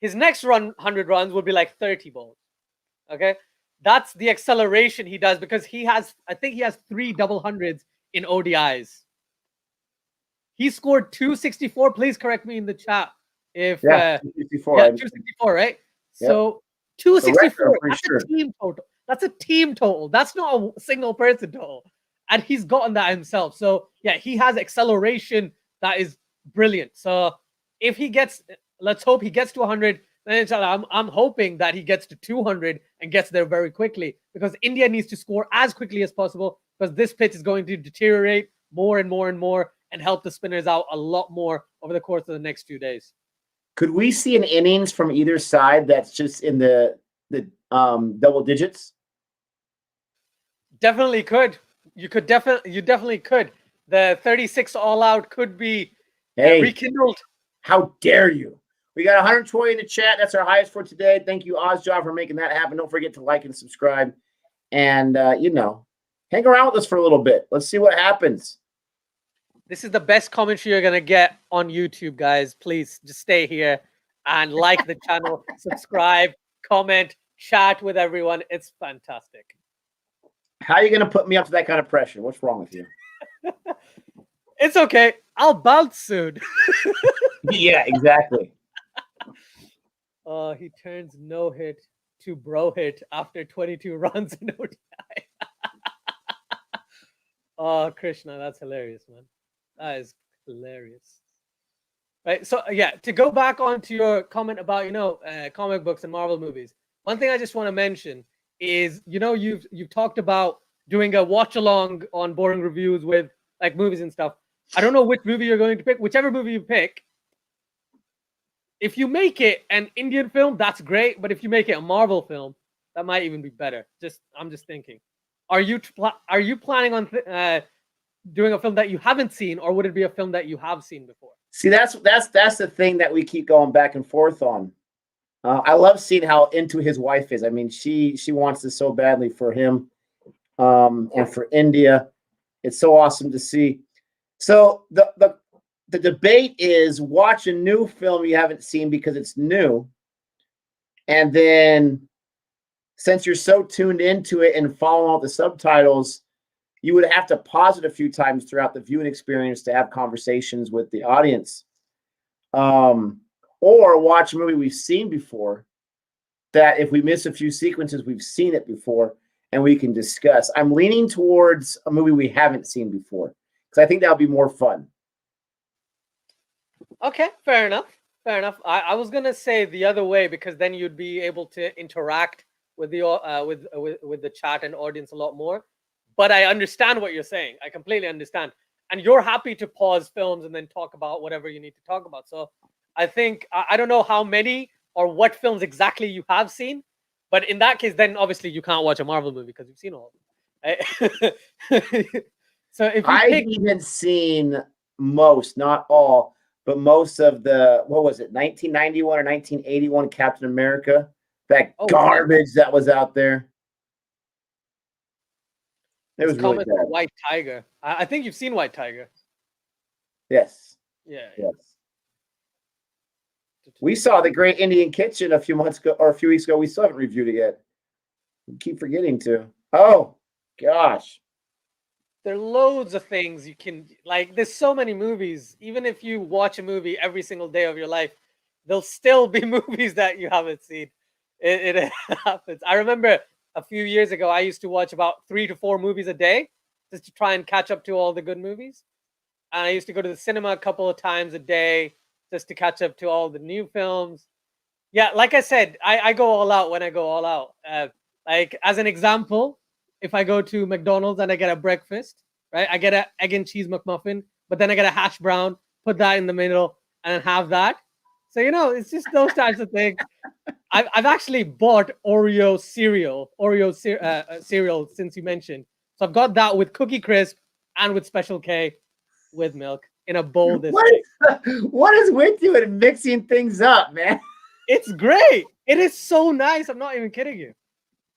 His next 100 runs will be like 30 balls. Okay? That's the acceleration he does because I think he has 3 double hundreds in ODIs. He scored 264. Please correct me in the chat. If 264. 264, right? Yep. So 264. That's a team total. That's a team total. That's not a single person total. And he's gotten that himself. So yeah, he has acceleration that is brilliant. So if he gets, let's hope he gets to 100. Then I'm hoping that he gets to 200 and gets there very quickly because India needs to score as quickly as possible because this pitch is going to deteriorate more and more and more and help the spinners out a lot more over the course of the next few days. Could we see an innings from either side that's just in the double digits? Definitely could. You definitely could. The 36 all out could be rekindled. How dare you? We got 120 in the chat. That's our highest for today. Thank you, Ozjob, for making that happen. Don't forget to like and subscribe. And, hang around with us for a little bit. Let's see what happens. This is the best commentary you're going to get on YouTube, guys. Please just stay here and like the channel, subscribe, comment, chat with everyone. It's fantastic. How are you going to put me up to that kind of pressure? What's wrong with you? It's okay. I'll bounce soon. Yeah, exactly. He turns no hit to bro hit after 22 runs in ODI. Oh, Krishna, that's hilarious, man. That is hilarious. Right. So yeah, to go back onto your comment about comic books and Marvel movies. One thing I just want to mention is you've talked about doing a watch along on Boring Reviews with like movies and stuff. I don't know which movie you're going to pick. Whichever movie you pick, if you make it an Indian film, that's great. But if you make it a Marvel film, that might even be better. I'm just thinking. Are you planning on doing a film that you haven't seen, or would it be a film that you have seen before? See, that's the thing that we keep going back and forth on. I love seeing how into his wife is. I mean, she wants this so badly for him, and for India. It's so awesome to see. So the debate is watch a new film you haven't seen because it's new, and then since you're so tuned into it and following all the subtitles, you would have to pause it a few times throughout the viewing experience to have conversations with the audience. Or watch a movie we've seen before that if we miss a few sequences, we've seen it before and we can discuss. I'm leaning towards a movie we haven't seen before because I think that would be more fun. Okay, fair enough. I was going to say the other way because then you'd be able to interact with the with the chat and audience a lot more. But I understand what you're saying. I completely understand. And you're happy to pause films and then talk about whatever you need to talk about. So I think, I don't know how many or what films exactly you have seen. But in that case, then obviously you can't watch a Marvel movie because you've seen all of them. Right? So if I've even seen most, not all, but most of the, what was it, 1991 or 1981 Captain America? That garbage that was out there. It was really bad. White Tiger. I think you've seen White Tiger. Yes. Yeah. Yes. We saw The Great Indian Kitchen a few months ago or a few weeks ago. We still haven't reviewed it yet. We keep forgetting to. Oh, gosh. There are loads of things you can, like, there's so many movies. Even if you watch a movie every single day of your life, there'll still be movies that you haven't seen. It happens. I remember a few years ago, I used to watch about 3 to 4 movies a day just to try and catch up to all the good movies. And I used to go to the cinema a couple of times a day just to catch up to all the new films. Yeah, like I said, I go all out when I go all out. Like, as an example, if I go to McDonald's and I get a breakfast, right? I get an egg and cheese McMuffin, but then I get a hash brown, put that in the middle, and then have that. So, it's just those types of things. I've actually bought Oreo cereal since you mentioned. So I've got that with Cookie Crisp and with Special K with milk in a bowl this way. What is with you and mixing things up, man? It's great. It is so nice. I'm not even kidding you.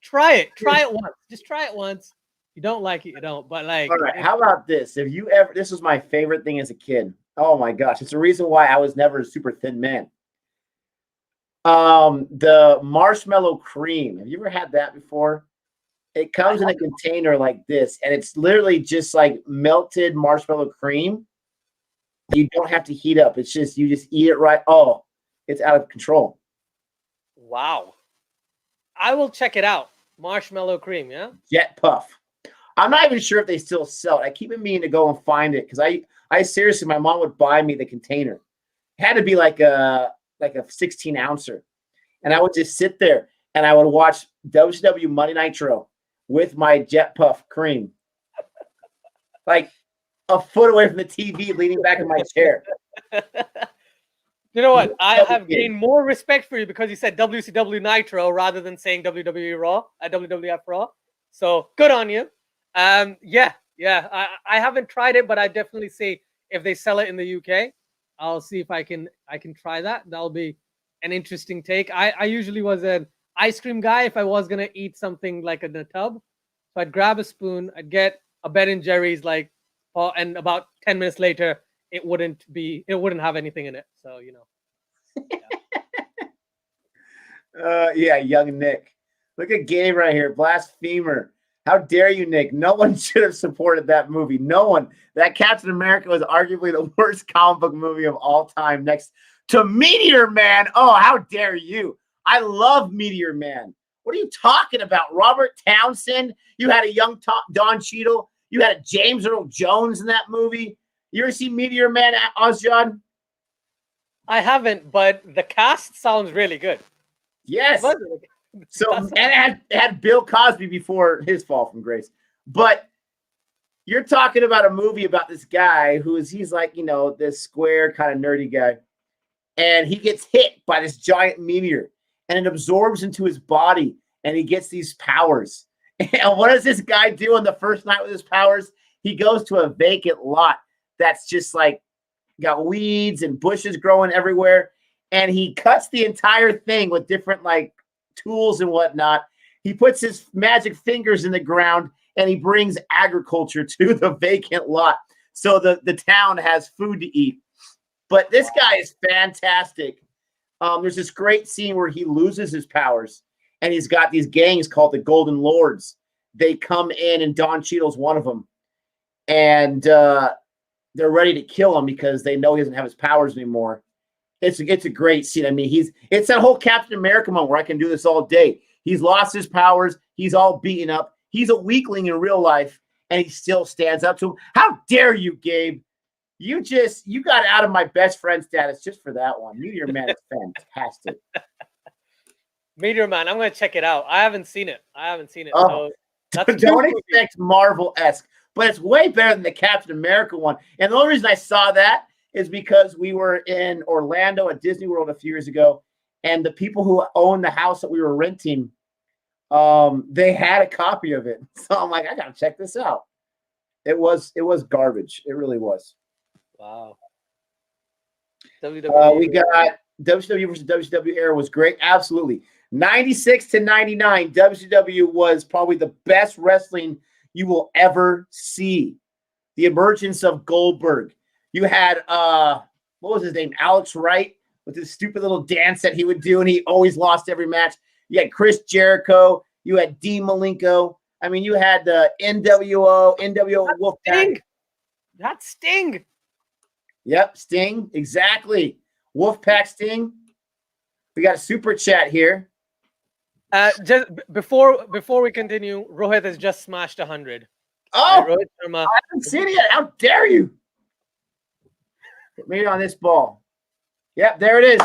Try it. Try it once. Just try it once. You don't like it, you don't. But like, all right. How about this? If you ever, this was my favorite thing as a kid. Oh my gosh, it's the reason why I was never a super thin man. The marshmallow cream. Have you ever had that before? It comes in a container like this, and it's literally just like melted marshmallow cream. You don't have to heat up. It's just you just eat it right. Oh, it's out of control. Wow. I will check it out. Marshmallow cream, yeah? Jet Puff. I'm not even sure if they still sell it. I keep meaning to go and find it because I seriously, my mom would buy me the container. It had to be like a 16 ouncer. And I would just sit there and I would watch WCW Monday Nitro with my Jet Puff cream. Like a foot away from the TV, leaning back in my chair. You know what? I have gained more respect for you because you said WCW Nitro rather than saying WWE Raw, WWF Raw. So good on you. Yeah. I haven't tried it, but I definitely see if they sell it in the UK. I'll see if I can try that. That'll be an interesting take. I usually was an ice cream guy if I was gonna eat something like in a tub. So I'd grab a spoon, I'd get a Ben & Jerry's and about 10 minutes later, it wouldn't have anything in it. So, Yeah, young Nick. Look at Gabe right here, blasphemer. How dare you, Nick? No one should have supported that movie. No one. That Captain America was arguably the worst comic book movie of all time, next to Meteor Man. Oh, how dare you? I love Meteor Man. What are you talking about? Robert Townsend? You had a young Don Cheadle. You had a James Earl Jones in that movie. You ever see Meteor Man, Ozjon? I haven't, but the cast sounds really good. Yes. So, and it had Bill Cosby before his fall from grace. But you're talking about a movie about this guy he's like, this square kind of nerdy guy. And he gets hit by this giant meteor and it absorbs into his body and he gets these powers. And what does this guy do on the first night with his powers? He goes to a vacant lot that's just like got weeds and bushes growing everywhere. And he cuts the entire thing with different tools and whatnot. He puts his magic fingers in the ground and he brings agriculture to the vacant lot. So the town has food to eat. But this guy is fantastic. There's this great scene where he loses his powers and he's got these gangs called the Golden Lords. They come in and Don Cheadle's one of them. And they're ready to kill him because they know he doesn't have his powers anymore. It's a great scene. I mean, it's that whole Captain America moment where I can do this all day. He's lost his powers. He's all beaten up. He's a weakling in real life, and he still stands up to him. How dare you, Gabe? You got out of my best friend status just for that one. Meteor Man is fantastic. Meteor Man, I'm going to check it out. I haven't seen it. Oh, so don't expect Marvel-esque, but it's way better than the Captain America one. And the only reason I saw that is because we were in Orlando at Disney World a few years ago, and the people who owned the house that we were renting, they had a copy of it. So I'm like, I gotta check this out. It was garbage. It really was. Wow. We got WCW versus WCW era was great. Absolutely. 96 to 99, WCW was probably the best wrestling you will ever see. The emergence of Goldberg. You had what was his name? Alex Wright with his stupid little dance that he would do, and he always lost every match. You had Chris Jericho. You had Dean Malenko. I mean, you had the NWO Wolfpack. That's Sting. Yep, Sting. Exactly. Wolfpack Sting. We got a super chat here. Just before we continue, Rohit has just smashed 100. Oh, Rohit Sharma. I haven't seen it yet. How dare you? Put me on this ball. Yep, there it is.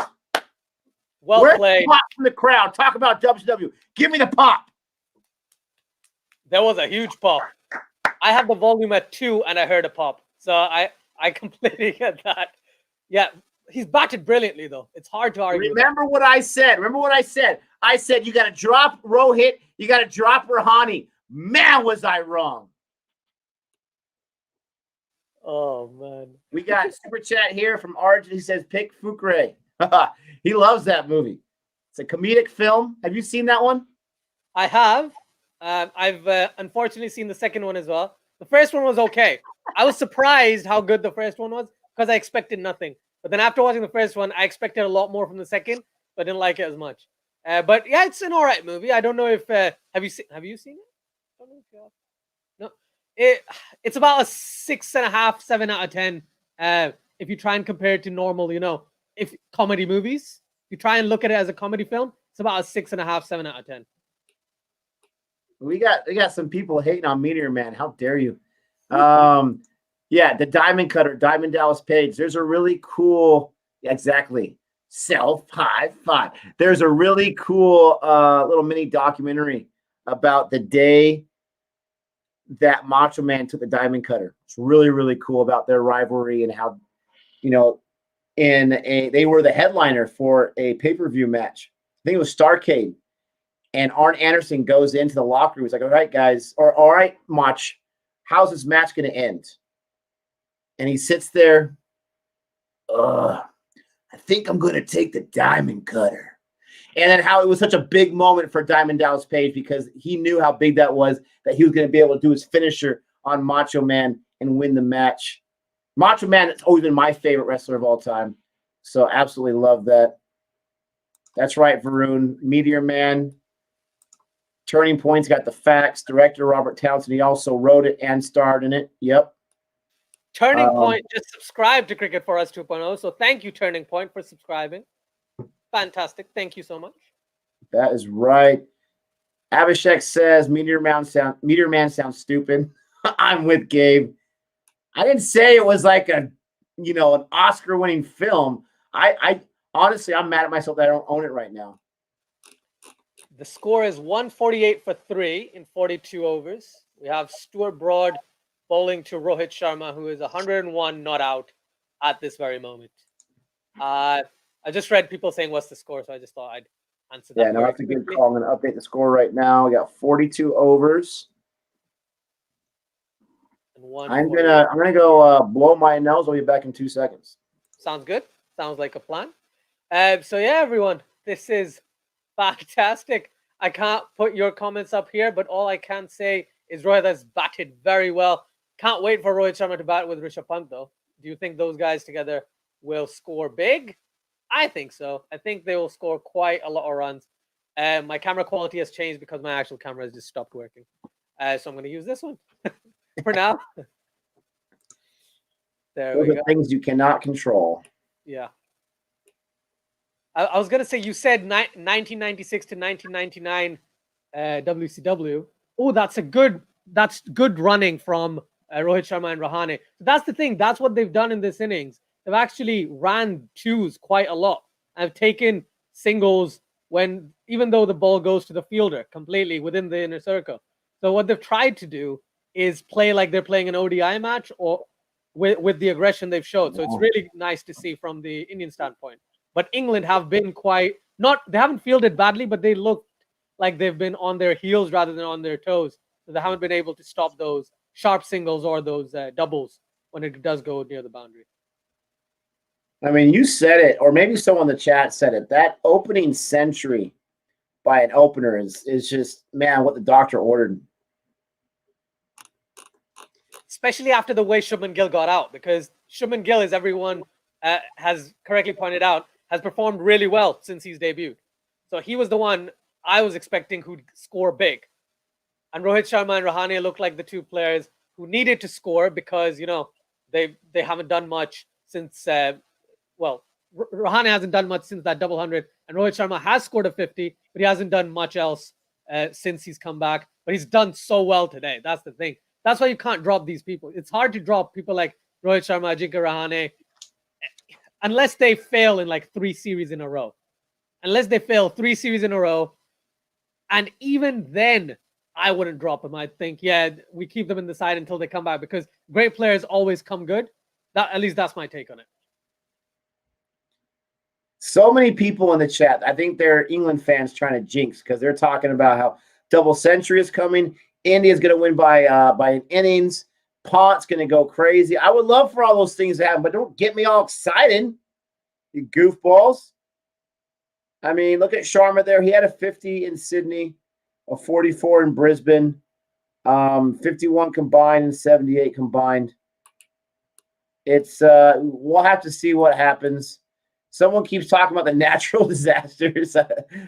Well Where's played. The pop from the crowd. Talk about WCW. Give me the pop. There was a huge pop. I have the volume at 2 and I heard a pop. So I completely get that. Yeah, he's batted brilliantly though. It's hard to argue. Remember what I said. I said you got to drop Rohit. You got to drop Rahane. Man, was I wrong. Oh man. We got super chat here from Arjun. He says pick Fukre. He loves that movie. It's a comedic film. Have you seen that one? I have. I've unfortunately seen the second one as well. The first one was okay. I was surprised how good the first one was because I expected nothing. But then after watching the first one, I expected a lot more from the second, but didn't like it as much. But yeah, it's an alright movie. I don't know if have you seen it? I don't know if you have. No, it's about a 6.5, 7 out of 10. If you try and compare it to normal, if comedy movies, you try and look at it as a comedy film, it's about a 6.5, 7 out of 10. We got some people hating on Meteor Man. How dare you? Yeah, the Diamond Cutter, Diamond Dallas Page. There's a really cool, exactly, self high five. There's a really cool little mini documentary about the day that Macho Man took the Diamond Cutter. It's really, really cool about their rivalry and how, they were the headliner for a pay-per-view match. I think it was Starrcade. And Arn Anderson goes into the locker room. He's like, all right, guys, or all right, Mach, how's this match going to end? And he sits there. I think I'm going to take the Diamond Cutter. And then how it was such a big moment for Diamond Dallas Page because he knew how big that was, that he was going to be able to do his finisher on Macho Man and win the match. Macho Man has always been my favorite wrestler of all time. So absolutely love that. That's right, Varun. Meteor Man. Turning Point's got the facts. Director Robert Townsend. He also wrote it and starred in it. Yep. Turning Point just subscribed to Cricket for Us 2.0. So thank you, Turning Point, for subscribing. Fantastic. Thank you so much. That is right. Abhishek says Meteor Man sounds stupid. I'm with Gabe. I didn't say it was like an Oscar-winning film. I honestly, I'm mad at myself that I don't own it right now. The score is 148 for 3 in 42 overs. We have Stuart Broad bowling to Rohit Sharma, who is 101 not out at this very moment. I just read people saying what's the score, so I just thought I'd answer that. Yeah, no, that's a good call. I'm going to update the score right now. We got 42 overs. I'm gonna go blow my nose. I'll be back in 2 seconds. Sounds good. Sounds like a plan. So yeah, everyone, this is fantastic. I can't put your comments up here, but all I can say is Rohit has batted very well. Can't wait for Rohit Sharma to bat with Rishabh Pant, though. Do you think those guys together will score big? I think so. I think they will score quite a lot of runs. My camera quality has changed because my actual camera has just stopped working. So I'm going to use this one for now. There Those we are go. things you cannot control. Yeah. I was going to say, you said 1996 to 1999 WCW. Oh, that's good running from Rohit Sharma and Rahane. So that's the thing. That's what they've done in this innings. They've actually ran twos quite a lot. I've taken singles even though the ball goes to the fielder completely within the inner circle. So what they've tried to do is play like they're playing an ODI match or with the aggression they've showed. So it's really nice to see from the Indian standpoint. But England have been they haven't fielded badly, but they look like they've been on their heels rather than on their toes. So they haven't been able to stop those sharp singles or those doubles when it does go near the boundary. I mean, you said it, or maybe someone in the chat said it. That opening century by an opener is just, man, what the doctor ordered. Especially after the way Shubman Gill got out, because Shubman Gill, as everyone has correctly pointed out, has performed really well since he's debuted. So he was the one I was expecting who'd score big. And Rohit Sharma and Rahane look like the two players who needed to score because, they haven't done much since, Rahane hasn't done much since that double 100. And Rohit Sharma has scored a 50, but he hasn't done much else since he's come back. But he's done so well today. That's the thing. That's why you can't drop these people. It's hard to drop people like Rohit Sharma, Ajinkya Rahane, unless they fail in like 3 series in a row. And even then, I wouldn't drop him. I think, yeah, we keep them in the side until they come back because great players always come good. At least that's my take on it. So many people in the chat. I think they're England fans trying to jinx because they're talking about how double century is coming. India's going to win by an innings. Pont's going to go crazy. I would love for all those things to happen, but don't get me all excited, you goofballs. I mean, look at Sharma there. He had a 50 in Sydney, a 44 in Brisbane, 51 combined and 78 combined. It's we'll have to see what happens. Someone keeps talking about the natural disasters.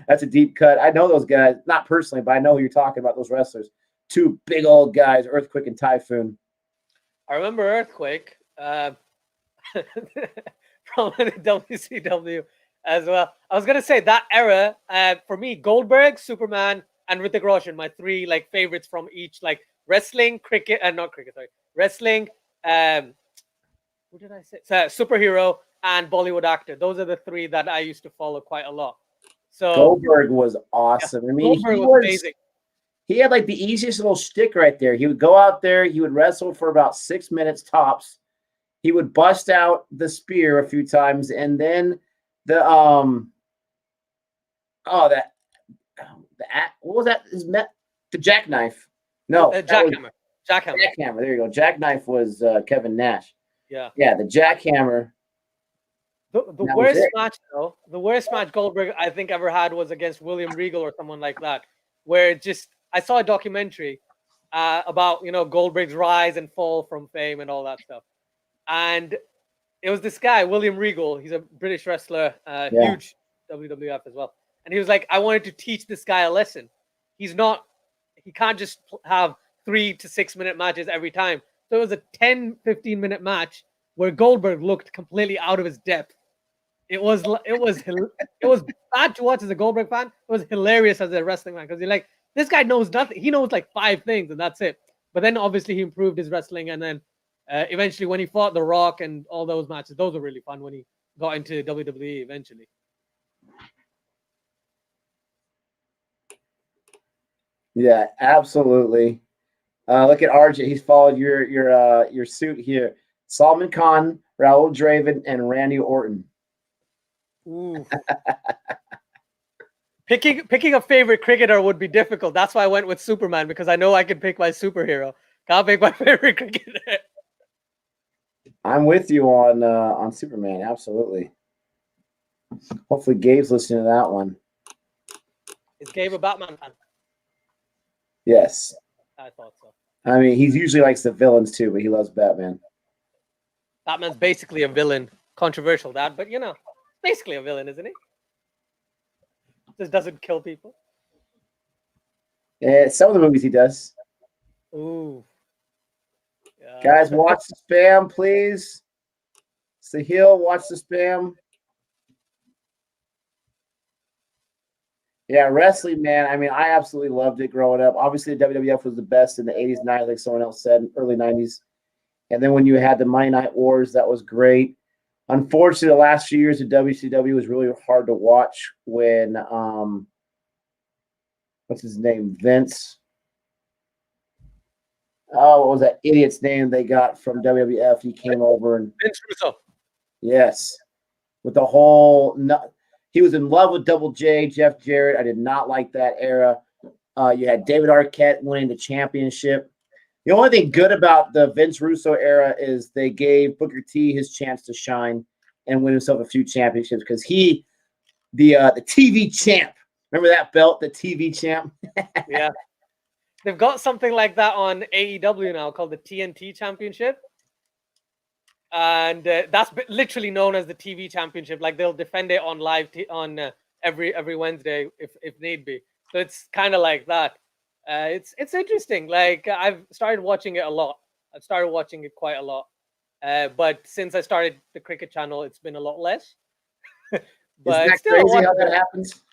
That's a deep cut. I know those guys, not personally, but I know who you're talking about, those wrestlers. Two big old guys, Earthquake and Typhoon. I remember Earthquake from WCW as well. I was going to say that era, for me, Goldberg, Superman, and Hrithik Roshan, my three like favorites from each, like wrestling, cricket, wrestling, what did I say? Superhero and Bollywood actor. Those are the three that I used to follow quite a lot. So Goldberg was awesome. Yeah, I mean, Goldberg was amazing. He had like the easiest little shtick right there. He would go out there, he would wrestle for about 6 minutes tops. He would bust out the spear a few times, and then the what was that? The jackknife. No, jackhammer. Jackhammer. There you go. Jackknife was Kevin Nash. Yeah. Yeah, the jackhammer. The worst match, though, the worst match Goldberg I think ever had was against William Regal or someone like that, where it just, I saw a documentary about, Goldberg's rise and fall from fame and all that stuff. And it was this guy, William Regal. He's a British wrestler, huge WWF as well. And he was like, I wanted to teach this guy a lesson. He can't just have 3 to 6 minute matches every time. So it was a 10, 15 minute match where Goldberg looked completely out of his depth. It was bad to watch as a Goldberg fan. It was hilarious as a wrestling fan because you're like, this guy knows nothing. He knows like 5 things and that's it. But then obviously he improved his wrestling, and then eventually when he fought The Rock and all those matches, those were really fun when he got into WWE eventually. Yeah, absolutely. Look at RJ. He's followed your suit here. Salman Khan, Raul Draven, and Randy Orton. Ooh. Picking a favorite cricketer would be difficult. That's why I went with Superman, because I know I can pick my superhero. Can't pick my favorite cricketer. I'm with you on Superman. Absolutely. Hopefully Gabe's listening to that one. Is Gabe a Batman fan? Yes. I thought so. I mean, he usually likes the villains too, but he loves Batman. Batman's basically a villain. Controversial, that, but basically a villain, isn't he? Just doesn't kill people. Yeah, some of the movies he does. Ooh. Yeah. Guys, watch the spam, please. Sahil, watch the spam. Yeah, wrestling, man. I mean, I absolutely loved it growing up. Obviously, the WWF was the best in the 80s, 90s, like someone else said, early 90s. And then when you had the Monday Night Wars, that was great. Unfortunately, the last few years of WCW was really hard to watch when, what's his name? Vince. Oh, what was that idiot's name they got from WWF? He came over and Vince Russo. Yes, with the whole. He was in love with Double J, Jeff Jarrett. I did not like that era. You had David Arquette winning the championship. The only thing good about the Vince Russo era is they gave Booker T his chance to shine and win himself a few championships, because the TV champ. Remember that belt, the TV champ? Yeah. They've got something like that on AEW now called the TNT Championship. And that's literally known as the TV Championship. Like, they'll defend it on live on every Wednesday if need be. So it's kind of like that. It's interesting. Like, I've started watching it a lot. I've started watching it quite a lot. But since I started the cricket channel, it's been a lot less. But isn't that still crazy how that happens?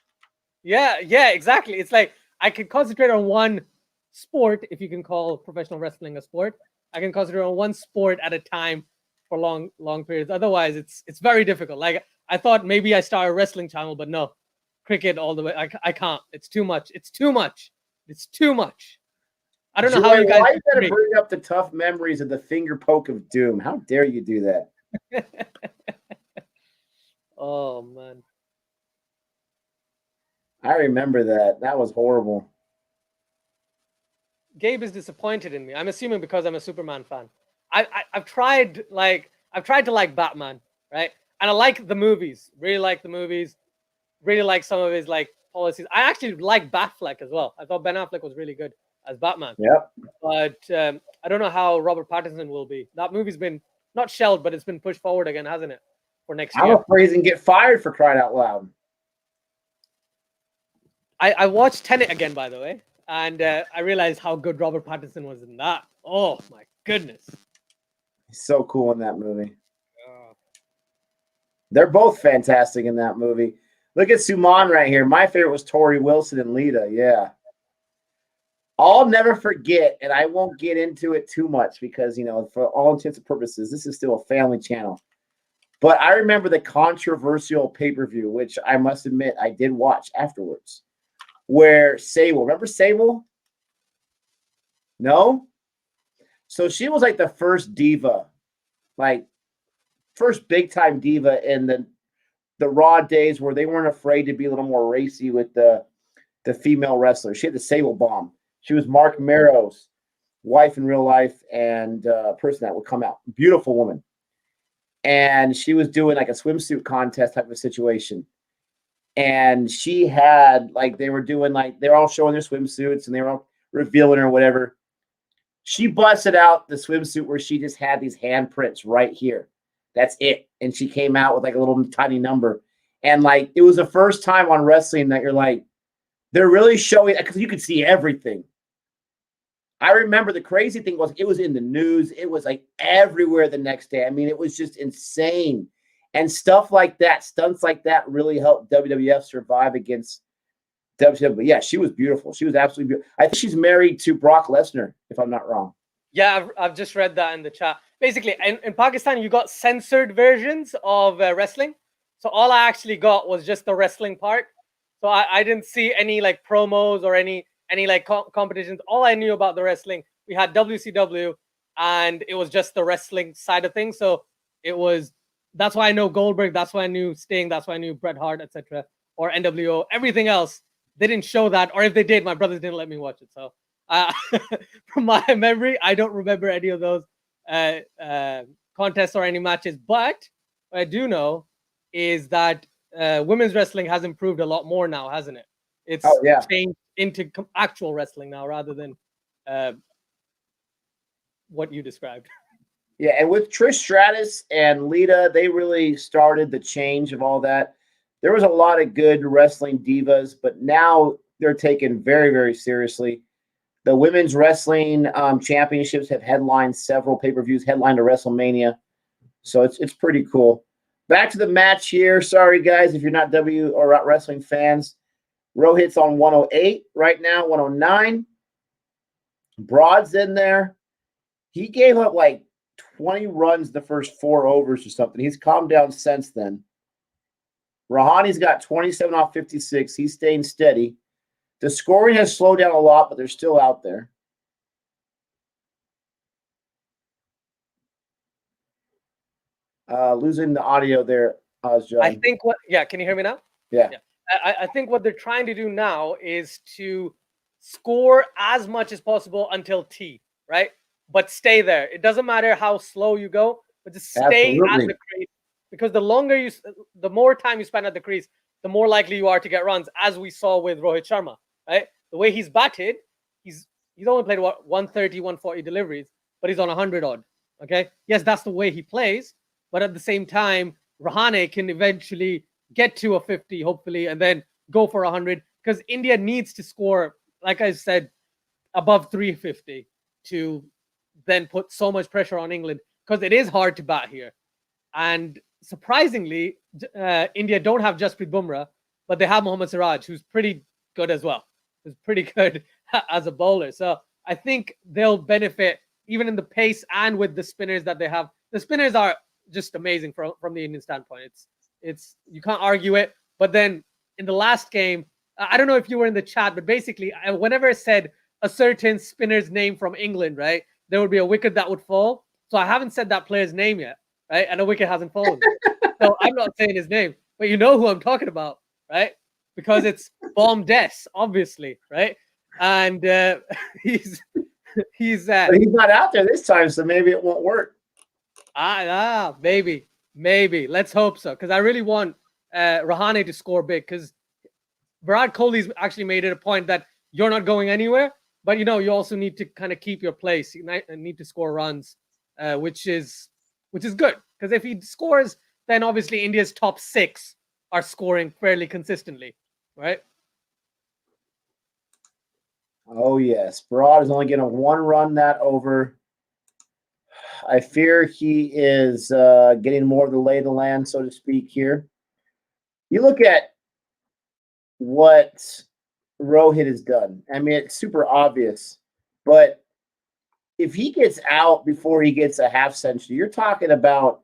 Yeah, exactly. It's like I can concentrate on one sport, if you can call professional wrestling a sport. I can concentrate on one sport at a time for long periods. Otherwise, it's very difficult. Like, I thought maybe I start a wrestling channel, but no, cricket all the way. I can't. It's too much. I don't know Joy, how you guys why you gotta agree. bring up the tough memories of the finger poke of doom? How dare you do that? Oh man. I remember that. That was horrible. Gabe is disappointed in me. I'm assuming because I'm a Superman fan. I've tried to like Batman, right? And I like the movies. Really like the movies. Really like some of his like policies. I actually like Batfleck as well. I thought Ben Affleck was really good as Batman. Yep. But I don't know how Robert Pattinson will be. That movie's been not shelved, but it's been pushed forward again, hasn't it? For next I'm year. afraid he's gonna get fired for crying out loud. I watched Tenet again, by the way, and I realized how good Robert Pattinson was in that. Oh my goodness. He's so cool in that movie. They're both fantastic in that movie. Look at Suman right here. My favorite was Tori Wilson and Lita. Yeah. I'll never forget, and I won't get into it too much because, for all intents and purposes, this is still a family channel. But I remember the controversial pay-per-view, which I must admit I did watch afterwards, where Sable, remember Sable? No? So she was like the first diva, like first big-time diva in the Raw days where they weren't afraid to be a little more racy with the female wrestlers. She had the Sable Bomb. She was Mark Merrow's wife in real life and person that would come out. Beautiful woman. And she was doing like a swimsuit contest type of situation. And she had they were all showing their swimsuits and they were all revealing or whatever. She busted out the swimsuit where she just had these handprints right here. That's it. And she came out with like a little tiny number. And it was the first time on wrestling that you're like, they're really showing, because you could see everything. I remember the crazy thing was it was in the news. It was like everywhere the next day. I mean, it was just insane. And stuff like that, stunts like that really helped WWF survive against WWF. But yeah, she was beautiful. She was absolutely beautiful. I think she's married to Brock Lesnar, if I'm not wrong. Yeah, I've just read that in the chat. Basically, in Pakistan, you got censored versions of wrestling. So all I actually got was just the wrestling part. So I didn't see any promos or any competitions. All I knew about the wrestling, we had WCW, and it was just the wrestling side of things. So that's why I know Goldberg. That's why I knew Sting. That's why I knew Bret Hart, etc. Or NWO. Everything else, they didn't show that, or if they did, my brothers didn't let me watch it. So from my memory, I don't remember any of those contests or any matches. But what I do know is that women's wrestling has improved a lot more now, hasn't it? It's changed into actual wrestling now rather than what you described. Yeah, and with Trish Stratus and Lita, they really started the change of all that. There was a lot of good wrestling divas, but now they're taken very, very seriously. The women's wrestling championships have headlined several pay-per-views, headlined a WrestleMania. So it's pretty cool. Back to the match here. Sorry, guys, if you're not wrestling fans. Rohit's on 108 right now, 109. Broad's in there. He gave up 20 runs the first 4 overs or something. He's calmed down since then. Rahani's got 27 off 56. He's staying steady. The scoring has slowed down a lot, but they're still out there. Losing the audio there, John. I think can you hear me now? Yeah. I think what they're trying to do now is to score as much as possible until T, right? But stay there. It doesn't matter how slow you go, but just stay at the crease. Because the more time you spend at the crease, the more likely you are to get runs, as we saw with Rohit Sharma, right? The way he's batted, he's only played 130, 140 deliveries, but he's on 100 odd. Okay, yes, that's the way he plays, but at the same time, Rahane can eventually get to a 50, hopefully, and then go for 100, because India needs to score, like I said, above 350 to then put so much pressure on England, because it is hard to bat here. And surprisingly, India don't have Jasprit Bumrah, but they have Mohammad Siraj, who's pretty good as well. Who's pretty good as a bowler. So I think they'll benefit even in the pace and with the spinners that they have. The spinners are just amazing from the Indian standpoint. It's you can't argue it. But then in the last game, I don't know if you were in the chat, but basically, whenever I said a certain spinner's name from England, right, there would be a wicket that would fall. So I haven't said that player's name yet, right? And a wicket hasn't fallen. So I'm not saying his name, but you know who I'm talking about, right? Because it's Bomb Des, obviously, right? And he's But he's not out there this time, so maybe it won't work. Maybe. Let's hope so, because I really want Rahane to score big, because Virat Kohli's actually made it a point that you're not going anywhere, but you also need to kind of keep your place. You need to score runs, which is good, because if he scores, then obviously India's top 6 are scoring fairly consistently, right? Oh yes, Virat is only getting 1 run that over. I fear he is getting more of the lay of the land, so to speak, here. You look at what Rohit has done. I mean, it's super obvious, but if he gets out before he gets a half century, you're talking about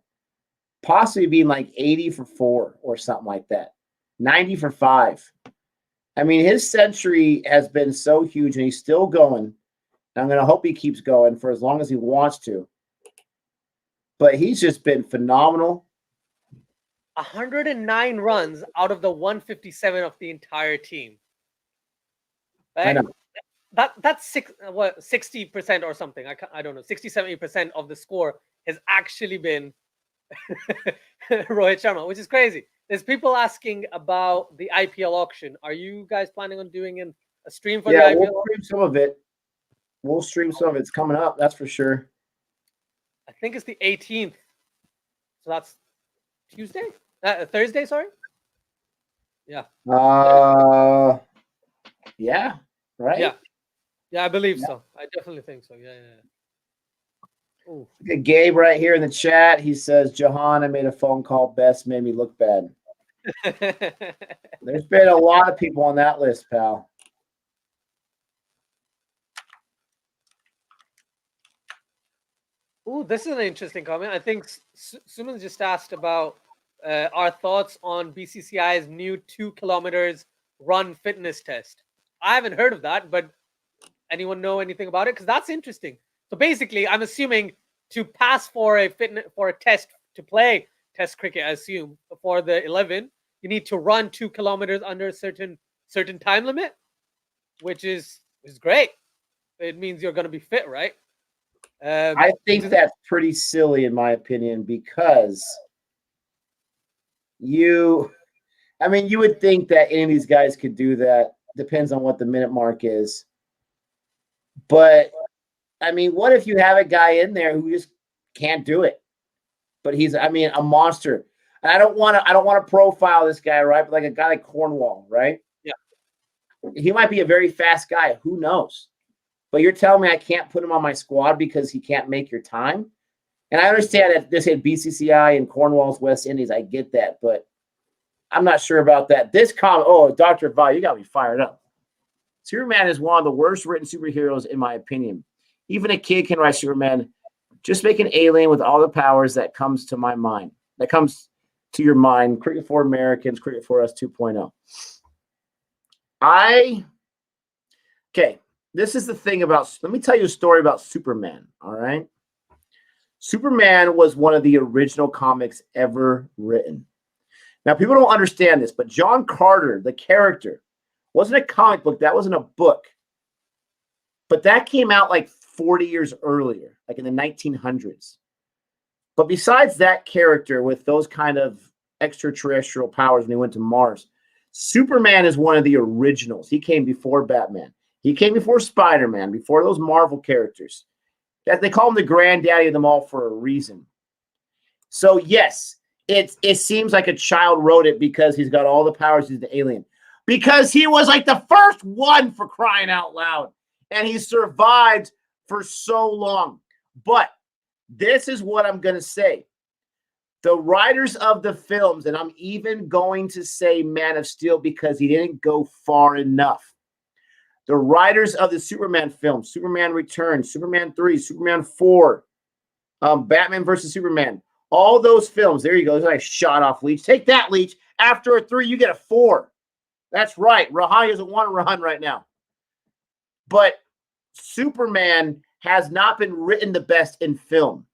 possibly being like 80 for 4 or something like that, 90 for 5. I mean, his century has been so huge, and he's still going. I'm going to hope he keeps going for as long as he wants to. But he's just been phenomenal. 109 runs out of the 157 of the entire team. Right? I know. That's 60% or something. I don't know. 60-70% of the score has actually been Rohit Sharma, which is crazy. There's people asking about the IPL auction. Are you guys planning on doing a stream for the IPL? We'll stream some of it. We'll stream some of it. It's coming up, that's for sure. I think it's the 18th. So that's Tuesday? Thursday, sorry? Yeah. Yeah, right? Yeah, I believe so. I definitely think so. Yeah. Ooh. Look at Gabe right here in the chat. He says, Jahan, I made a phone call. Best made me look bad. There's been a lot of people on that list, pal. Ooh, this is an interesting comment. I think Suman just asked about our thoughts on BCCI's new 2 kilometers run fitness test. I haven't heard of that, but anyone know anything about it? Because that's interesting. So basically, I'm assuming to pass for a test to play Test cricket, I assume for the 11, you need to run 2 kilometers under a certain time limit, which is great. It means you're going to be fit, right? I think that's pretty silly, in my opinion, because you would think that any of these guys could do that. Depends on what the minute mark is. But, I mean, what if you have a guy in there who just can't do it? But he's, a monster. And I don't want to profile this guy, right? But like a guy like Cornwall, right? Yeah. He might be a very fast guy. Who knows? But you're telling me I can't put him on my squad because he can't make your time? And I understand that this had BCCI and Cornwall's West Indies. I get that, but I'm not sure about that. This comment, Dr. Val, you got me fired up. Superman is one of the worst written superheroes, in my opinion. Even a kid can write Superman. Just make an alien with all the powers that comes to my mind. That comes to your mind. Cricket for Americans, Cricket for Us 2.0. Okay. This is the thing about, let me tell you a story about Superman, all right? Superman was one of the original comics ever written. Now, people don't understand this, but John Carter, the character, wasn't a comic book. That wasn't a book. But that came out like 40 years earlier, like in the 1900s. But besides that character with those kind of extraterrestrial powers when he went to Mars, Superman is one of the originals. He came before Batman. He came before Spider-Man, before those Marvel characters. That they call him the granddaddy of them all for a reason. So yes, it seems like a child wrote it because he's got all the powers. He's the alien. Because he was like the first one, for crying out loud. And he survived for so long. But this is what I'm going to say. The writers of the films, and I'm even going to say Man of Steel because he didn't go far enough. The writers of the Superman films, Superman Returns, Superman 3, Superman 4, Batman versus Superman, all those films. There you go. There's a nice shot off, Leach. Take that, Leach. After a 3, you get a 4. That's right. Rahane doesn't want to run right now. But Superman has not been written the best in film.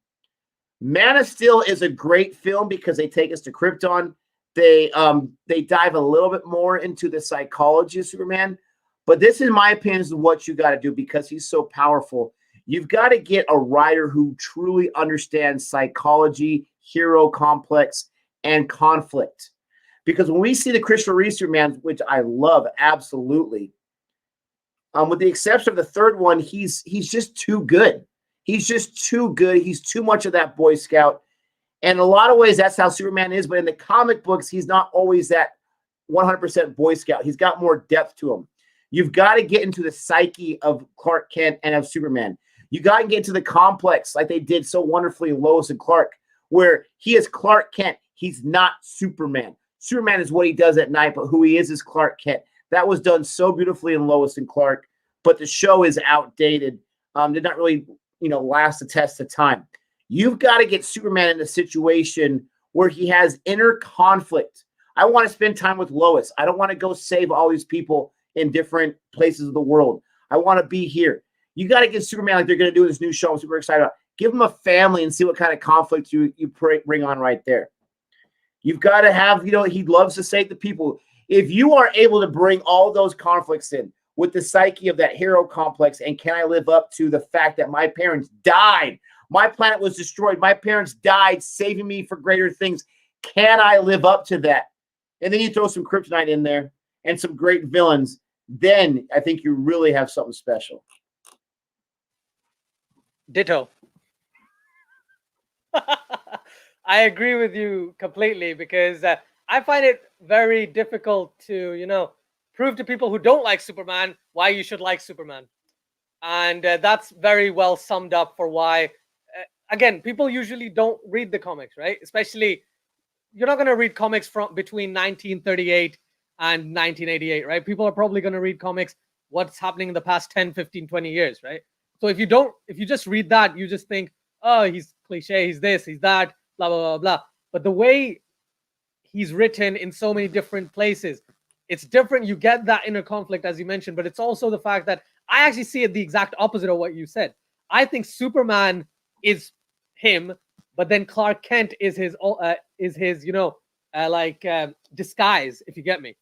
Man of Steel is a great film because they take us to Krypton. They dive a little bit more into the psychology of Superman. But this, in my opinion, is what you got to do because he's so powerful. You've got to get a writer who truly understands psychology, hero complex, and conflict. Because when we see the Christopher Reeve Superman, which I love absolutely, with the exception of the third one, he's just too good. He's just too good. He's too much of that Boy Scout. And in a lot of ways, that's how Superman is. But in the comic books, he's not always that 100% Boy Scout. He's got more depth to him. You've got to get into the psyche of Clark Kent and of Superman. You got to get into the complex like they did so wonderfully in Lois and Clark, where he is Clark Kent. He's not Superman. Superman is what he does at night, but who he is Clark Kent. That was done so beautifully in Lois and Clark, but the show is outdated. Did not really, last the test of time. You've got to get Superman in a situation where he has inner conflict. I want to spend time with Lois. I don't want to go save all these people in different places of the world. I want to be here. You got to get Superman like they're going to do in this new show. I'm super excited about. Give him a family and see what kind of conflict you bring on right there. You've got to have, he loves to save the people. If you are able to bring all those conflicts in with the psyche of that hero complex, and can I live up to the fact that my parents died? My planet was destroyed. My parents died saving me for greater things. Can I live up to that? And then you throw some kryptonite in there and some great villains. Then I think you really have something special. Ditto. I agree with you completely because I find it very difficult to, prove to people who don't like Superman why you should like Superman. And that's very well summed up for why, again, people usually don't read the comics, right? Especially, you're not going to read comics from between 1938 and 1988, right? People are probably going to read comics, what's happening in the past 10, 15, 20 years, right? So if you just read that, you just think, oh, he's cliche, he's this, he's that, blah, blah, blah, blah. But the way he's written in so many different places, it's different. You get that inner conflict, as you mentioned, but it's also the fact that I actually see it the exact opposite of what you said. I think Superman is him, but then Clark Kent is his disguise, if you get me.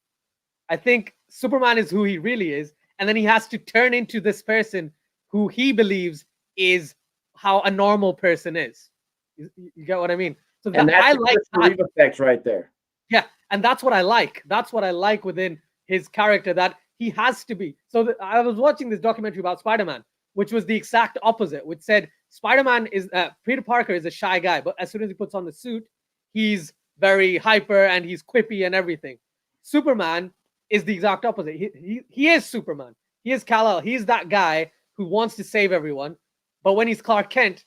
I think Superman is who he really is, and then he has to turn into this person who he believes is how a normal person is. You get what I mean? So and that's the Christopher Reeve effect right there. Yeah, and that's what I like. That's what I like within his character, that he has to be. So I was watching this documentary about Spider-Man, which was the exact opposite, which said Spider-Man is Peter Parker is a shy guy, but as soon as he puts on the suit, he's very hyper and he's quippy and everything. Superman is the exact opposite. He is Superman. He is Kal-El. He's that guy who wants to save everyone, but when he's Clark Kent,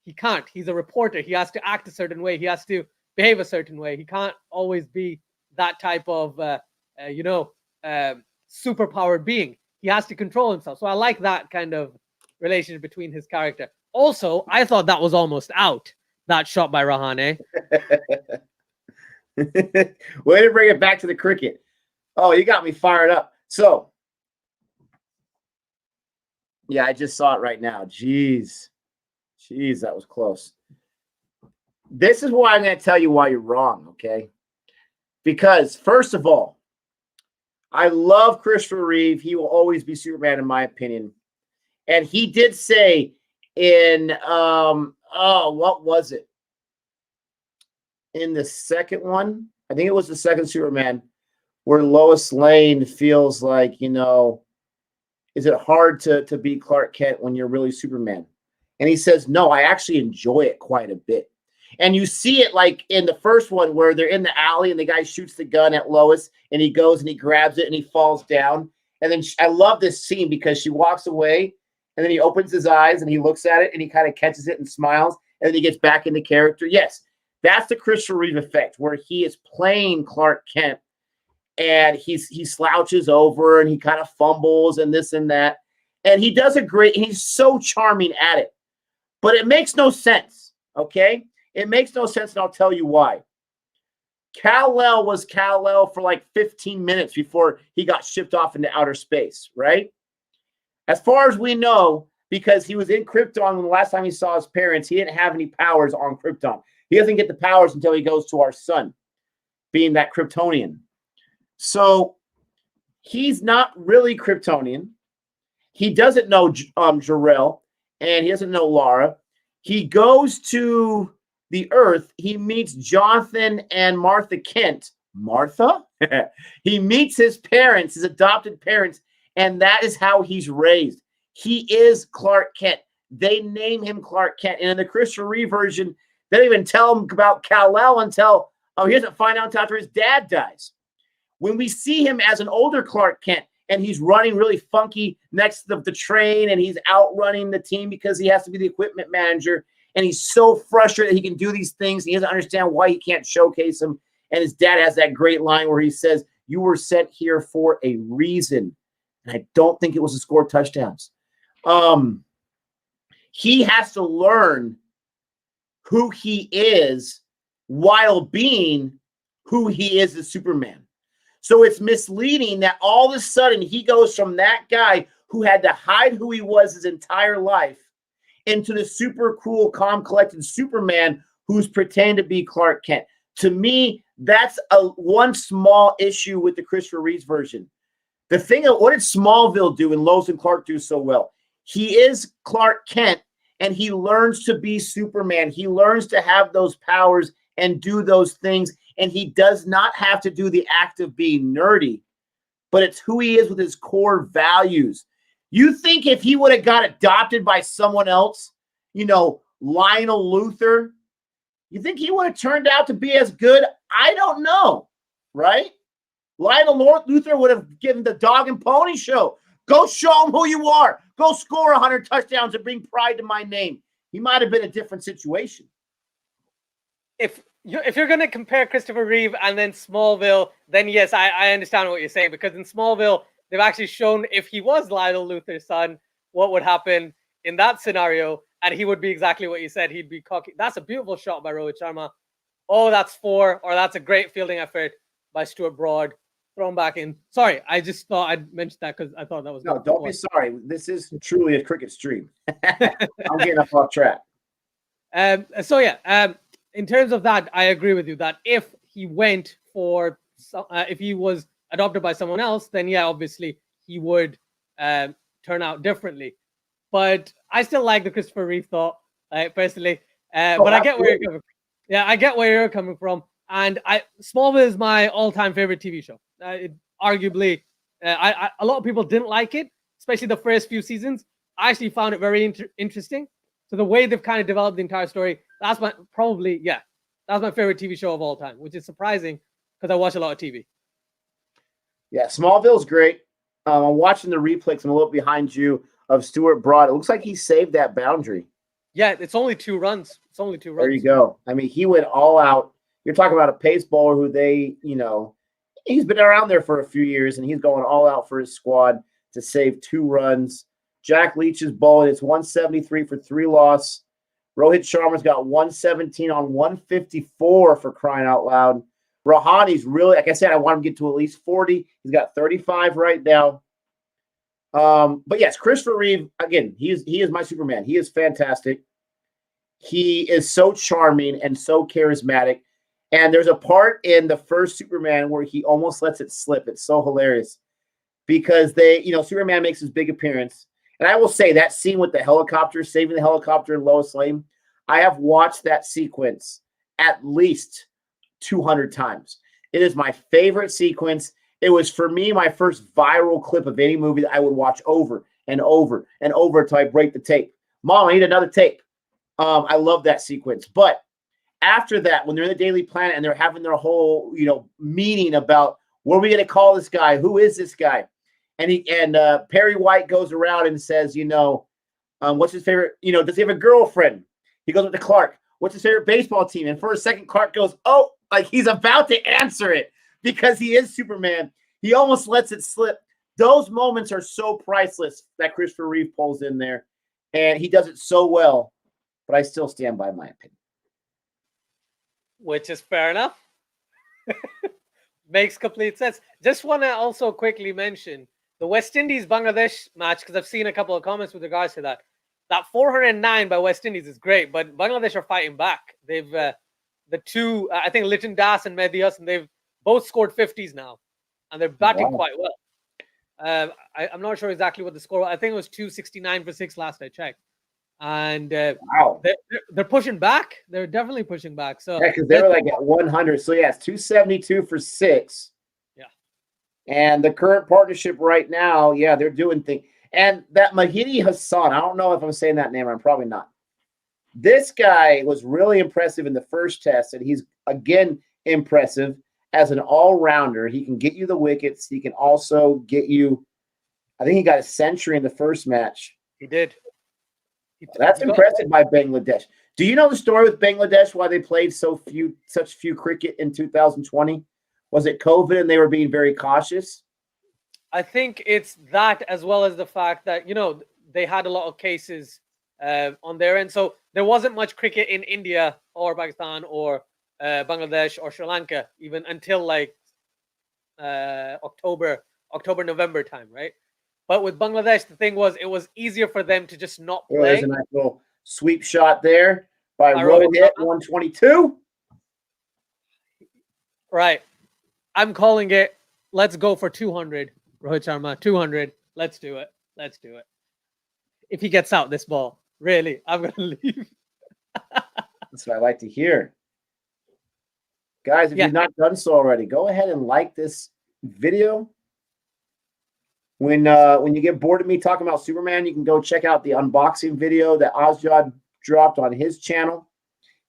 he can't. He's a reporter. He has to act a certain way. He has to behave a certain way. He can't always be that type of superpowered being. He has to control himself. So I like that kind of relationship between his character. Also, I thought that was almost out, that shot by Rahane. Way to bring it back to the cricket. Oh, you got me fired up. So, yeah, I just saw it right now. Jeez, that was close. This is why I'm going to tell you why you're wrong, okay? Because, first of all, I love Christopher Reeve. He will always be Superman, in my opinion. And he did say in, what was it? In the second one, I think it was the second Superman, where Lois Lane feels like, is it hard to be Clark Kent when you're really Superman? And he says, no, I actually enjoy it quite a bit. And you see it like in the first one where they're in the alley and the guy shoots the gun at Lois and he goes and he grabs it and he falls down. And then I love this scene because she walks away and then he opens his eyes and he looks at it and he kind of catches it and smiles and then he gets back into character. Yes, that's the Christopher Reeve effect where he is playing Clark Kent and he slouches over and he kind of fumbles and this and that. And he does he's so charming at it. But it makes no sense, okay? It makes no sense, and I'll tell you why. Kal-El was Kal-El for like 15 minutes before he got shipped off into outer space, right? As far as we know, because he was in Krypton when the last time he saw his parents, he didn't have any powers on Krypton. He doesn't get the powers until he goes to our sun, being that Kryptonian. So he's not really Kryptonian. He doesn't know Jor-El, and he doesn't know Lara. He goes to the Earth. He meets Jonathan and Martha Kent. Martha? He meets his parents, his adopted parents, and that is how he's raised. He is Clark Kent. They name him Clark Kent. And in the Christopher Reeve version, they don't even tell him about Kal-El until he doesn't find out until after his dad dies. When we see him as an older Clark Kent, and he's running really funky next to the train, and he's outrunning the team because he has to be the equipment manager, and he's so frustrated that he can do these things. He doesn't understand why he can't showcase them. And his dad has that great line where he says, "You were sent here for a reason." And I don't think it was to score touchdowns. He has to learn who he is while being who he is as Superman. So it's misleading that all of a sudden he goes from that guy who had to hide who he was his entire life into the super cool, calm, collected Superman who's pretending to be Clark Kent. To me, that's one small issue with the Christopher Reeves version. The thing of what did Smallville do and Lois and Clark do so well? He is Clark Kent, and he learns to be Superman. He learns to have those powers and do those things, and he does not have to do the act of being nerdy, but it's who he is with his core values. You think if he would have got adopted by someone else, Lionel Luthor, you think he would have turned out to be as good? I don't know, right? Lionel Luthor would have given the dog and pony show. Go show him who you are. Go score 100 touchdowns and bring pride to my name. He might have been a different situation. If you're going to compare Christopher Reeve and then Smallville, then yes, I understand what you're saying, because in Smallville, they've actually shown if he was Lionel Luthor's son, what would happen in that scenario, and he would be exactly what you said. He'd be cocky. That's a beautiful shot by Rohit Sharma. Oh, that's 4, or that's a great fielding effort by Stuart Broad. Thrown back in. Sorry, I just thought I'd mention that because I thought that was no. Don't be sorry. This is truly a cricket stream. I'm getting off track. So yeah, in terms of that, I agree with you that if he went for, if he was adopted by someone else, then yeah, obviously he would turn out differently. But I still like the Christopher Reeve thought, personally. But I get where you're coming from. Yeah, I get where you're coming from. And Smallville is my all-time favorite TV show. Arguably, a lot of people didn't like it, especially the first few seasons. I actually found it very interesting. So the way they've kind of developed the entire story, that's my favorite TV show of all time, which is surprising because I watch a lot of TV. Yeah, Smallville's great. I'm watching the replays. I'm a little behind you of Stuart Broad. It looks like he saved that boundary. Yeah, it's only 2 runs. There you go. I mean, he went all out. You're talking about a pace bowler who he's been around there for a few years, and he's going all out for his squad to save 2 runs. Jack Leach's bowling, it's 173 for 3 loss. Rohit Sharma's got 117 on 154 for crying out loud. Rahani's really, like I said, I want him to get to at least 40. He's got 35 right now. But yes, Christopher Reeve, again, he is my Superman. He is fantastic. He is so charming and so charismatic. And there's a part in the first Superman where he almost lets it slip. It's so hilarious because Superman makes his big appearance. And I will say that scene with the helicopter, saving the helicopter in Lois Lane, I have watched that sequence at least 200 times. It is my favorite sequence. It was, for me, my first viral clip of any movie that I would watch over and over and over until I break the tape. Mom, I need another tape. I love that sequence. But after that, when they're in the Daily Planet and they're having their whole, meeting about what are we going to call this guy? Who is this guy? And Perry White goes around and says, what's his favorite? Does he have a girlfriend? He goes up to Clark. What's his favorite baseball team? And for a second, Clark goes, oh, like he's about to answer it because he is Superman. He almost lets it slip. Those moments are so priceless that Christopher Reeve pulls in there, and he does it so well. But I still stand by my opinion. Which is fair enough. Makes complete sense. Just want to also quickly mention the West Indies Bangladesh match, because I've seen a couple of comments with regards to that. That 409 by West Indies is great, but Bangladesh are fighting back. They've the two, I think Liton Das and Mehdi Hassan, they've both scored 50s now, and they're batting quite well. I'm not sure exactly what the score was. I think it was 269 for 6 last I checked. And they're pushing back. They're definitely pushing back. So yeah, because they were like at 100. So yeah, it's 272 for 6. Yeah. And the current partnership right now, yeah, they're doing things. And that Mehdi Hassan, I don't know if I'm saying that name. I'm probably not. This guy was really impressive in the first test, and he's again impressive as an all-rounder. He can get you the wickets. He can also get you. I think he got a century in the first match. He did. That's impressive by Bangladesh. Do you know the story with Bangladesh, why they played such few cricket in 2020? Was it COVID and they were being very cautious? I think it's that, as well as the fact that, they had a lot of cases on their end. So there wasn't much cricket in India or Pakistan or Bangladesh or Sri Lanka even until like October, November time, right? But with Bangladesh, the thing was, it was easier for them to just not play. There's a nice little sweep shot there by Rohit, 122. Right. I'm calling it. Let's go for 200. Rohit Sharma, 200. Let's do it. If he gets out this ball, really, I'm going to leave. That's what I like to hear. Guys, if you've not done so already, go ahead and like this video. When you get bored of me talking about Superman, you can go check out the unboxing video that Ozjod dropped on his channel.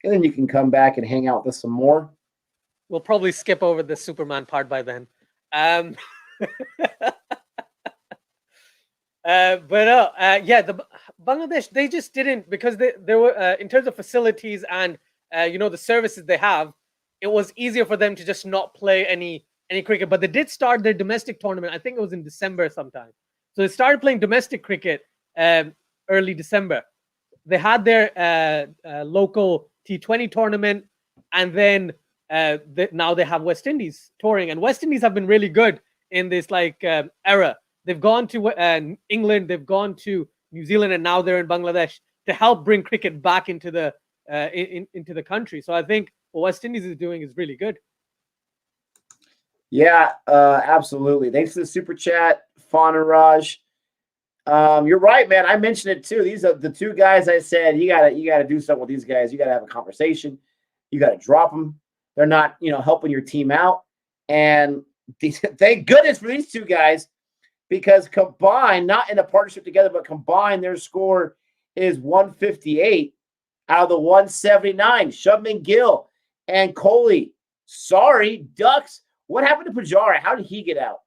And then you can come back and hang out with us some more. We'll probably skip over the Superman part by then. The Bangladesh, they just didn't, because they were in terms of facilities and the services they have, it was easier for them to just not play any cricket. But they did start their domestic tournament. I think it was in December sometime. So they started playing domestic cricket early December. They had their local T20 tournament, and then now they have West Indies touring. And West Indies have been really good in this era. They've gone to England, they've gone to New Zealand, and now they're in Bangladesh to help bring cricket back into the into the country. So I think what West Indies is doing is really good. Yeah, absolutely. Thanks for the super chat, Fauna Raj. You're right, man. I mentioned it too. These are the two guys I said you gotta do something with these guys. You gotta have a conversation. You gotta drop them. They're not, helping your team out. And thank goodness for these two guys, because combined, not in a partnership together, but combined, their score is 158 out of the 179. Shubman Gill and Kohli. Sorry, Ducks. What happened to Pujara? How did he get out?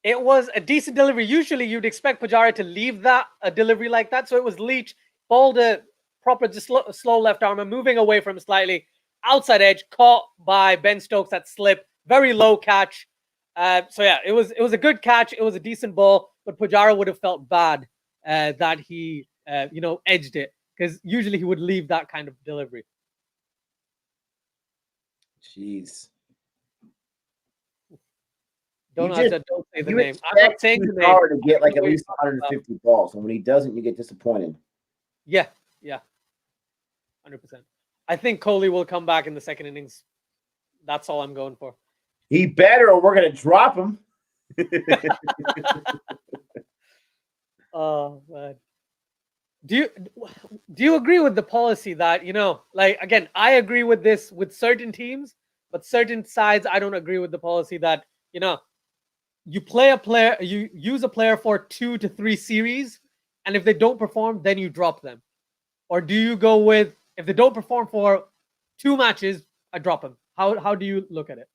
It was a decent delivery. Usually you'd expect Pujara to leave a delivery like that. So it was Leach, balled a proper, just slow left armer, moving away from slightly. Outside edge, caught by Ben Stokes at slip. Very low catch. It was a good catch. It was a decent ball, but Pujara would have felt bad that he, edged it, because usually he would leave that kind of delivery. Jeez. Don't say the name. I'm not saying the name. To get like at least 150 balls, and when he doesn't, you get disappointed. Yeah, 100%. I think Kohli will come back in the second innings. That's all I'm going for. He better, or we're going to drop him. Oh, man. Do you agree with the policy that, again, I agree with this with certain teams, but certain sides, I don't agree with the policy that, you play a player, you use a player for 2 to 3 series, and if they don't perform, then you drop them? Or do you go with, if they don't perform for 2 matches, I drop them? How do you look at it?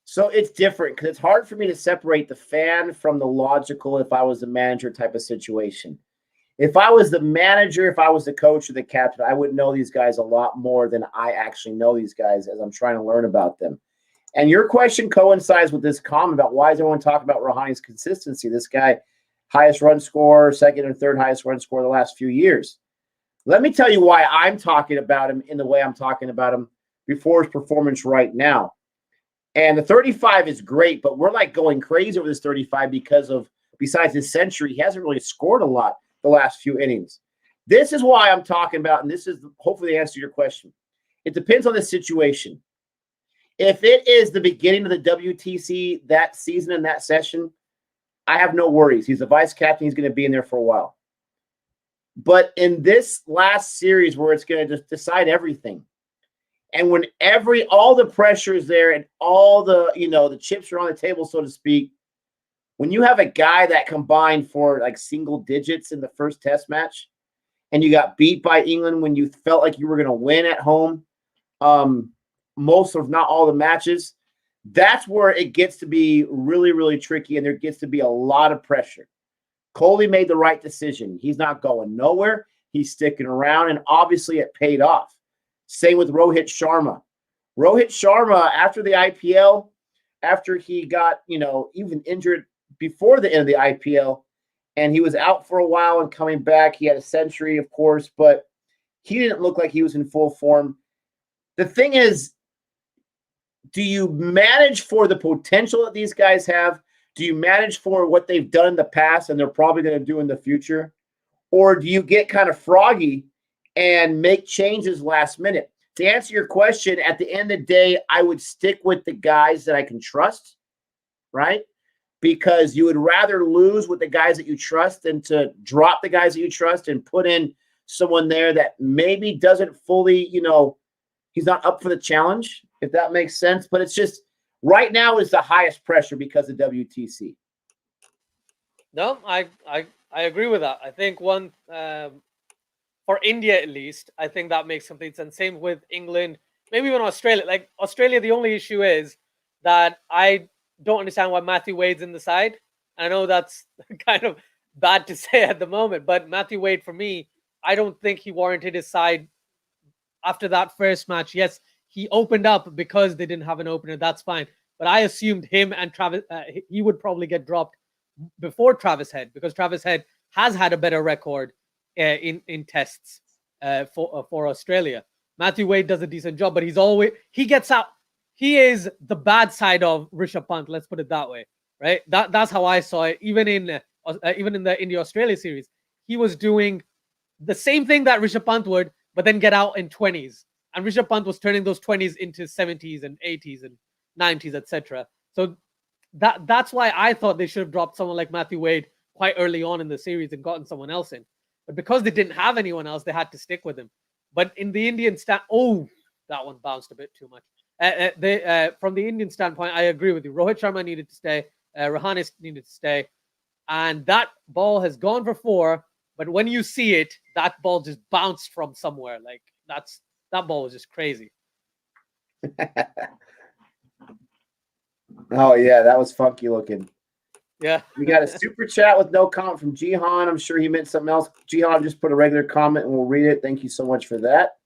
So it's different, because it's hard for me to separate the fan from the logical if I was the manager type of situation. If I was the manager, if I was the coach or the captain, I would know these guys a lot more than I actually know these guys as I'm trying to learn about them. And your question coincides with this comment about why is everyone talking about Rahani's consistency? This guy, highest run scorer, second and third highest run scorer the last few years. Let me tell you why I'm talking about him in the way I'm talking about him before his performance right now. And the 35 is great, but we're like going crazy over this 35 because of, besides his century, he hasn't really scored a lot the last few innings. This is why I'm talking about, and this is hopefully the answer to your question. It depends on the situation. If it is the beginning of the WTC that season and that session, I have no worries. He's the vice captain. He's going to be in there for a while. But in this last series where it's going to just decide everything, and when all the pressure is there and all the, the chips are on the table, so to speak, when you have a guy that combined for like single digits in the first test match and you got beat by England when you felt like you were going to win at home, most of not all the matches, that's where it gets to be really, really tricky, and there gets to be a lot of pressure. Kohli made the right decision. He's not going nowhere. He's sticking around, and obviously it paid off. Same with Rohit Sharma. Rohit Sharma, after the IPL, after he got, even injured before the end of the IPL, and he was out for a while and coming back. He had a century, of course, but he didn't look like he was in full form. The thing is, do you manage for the potential that these guys have? Do you manage for what they've done in the past and they're probably going to do in the future? Or do you get kind of froggy and make changes last minute? To answer your question, at the end of the day, I would stick with the guys that I can trust, right? Because you would rather lose with the guys that you trust than to drop the guys that you trust and put in someone there that maybe doesn't fully, he's not up for the challenge, if that makes sense. But it's just right now is the highest pressure because of WTC. No, I agree with that. I think one for India at least, I think that makes complete sense. Same with England, maybe even Australia. Like Australia, the only issue is that I don't understand why Matthew Wade's in the side. I know that's kind of bad to say at the moment, but Matthew Wade, for me, I don't think he warranted his side after that first match. Yes, he opened up because they didn't have an opener. That's fine. But I assumed him and Travis, he would probably get dropped before Travis Head, because Travis Head has had a better record in tests for Australia. Matthew Wade does a decent job, but he gets out. He is the bad side of Rishabh Pant. Let's put it that way, right? That's how I saw it. Even in the India-Australia series, he was doing the same thing that Rishabh Pant would, but then get out in 20s. And Rishabh Pant was turning those 20s into 70s and 80s and 90s, etc. So that's why I thought they should have dropped someone like Matthew Wade quite early on in the series and gotten someone else in. But because they didn't have anyone else, they had to stick with him. But in the Indian that one bounced a bit too much. From the Indian standpoint, I agree with you. Rohit Sharma needed to stay. Rahane needed to stay. And that ball has gone for 4. But when you see it, that ball just bounced from somewhere. Like that ball was just crazy. Oh, yeah, that was funky looking. Yeah. We got a super chat with no comment from Jihan. I'm sure he meant something else. Jihan just put a regular comment and we'll read it. Thank you so much for that.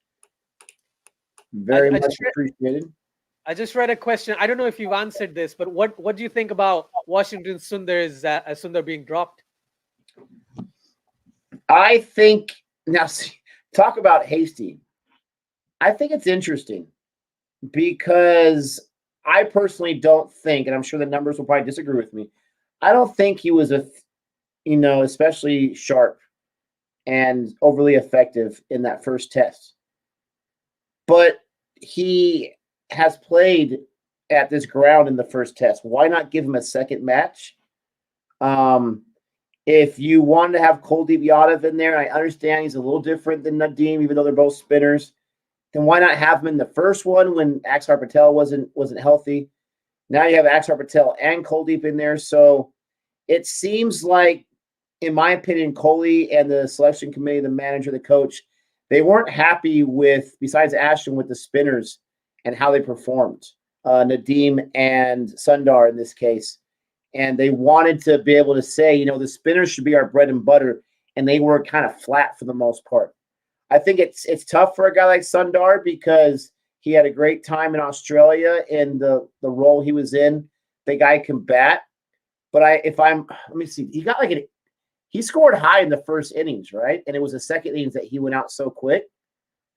Very much appreciated. I just read a question. I don't know if you've answered this, but what do you think about Washington Sundar being dropped? I think, now see, talk about hasty. I think it's interesting because I personally don't think, and I'm sure the numbers will probably disagree with me, I don't think he was especially sharp and overly effective in that first test. But he has played at this ground in the first test. Why not give him a second match? If you wanted to have Kuldeep Yadav in there, and I understand he's a little different than Nadeem, even though they're both spinners, then why not have him in the first one when Axar Patel wasn't healthy? Now you have Axar Patel and Kuldeep in there. So it seems like, in my opinion, Kohli and the selection committee, the manager, the coach, they weren't happy with, besides Ashton, with the spinners and how they performed, Nadeem and Sundar in this case. And they wanted to be able to say, the spinners should be our bread and butter, and they were kind of flat for the most part. I think it's tough for a guy like Sundar because he had a great time in Australia in the role he was in. The guy can bat. But let me see, he scored high in the first innings, right? And it was the second innings that he went out so quick.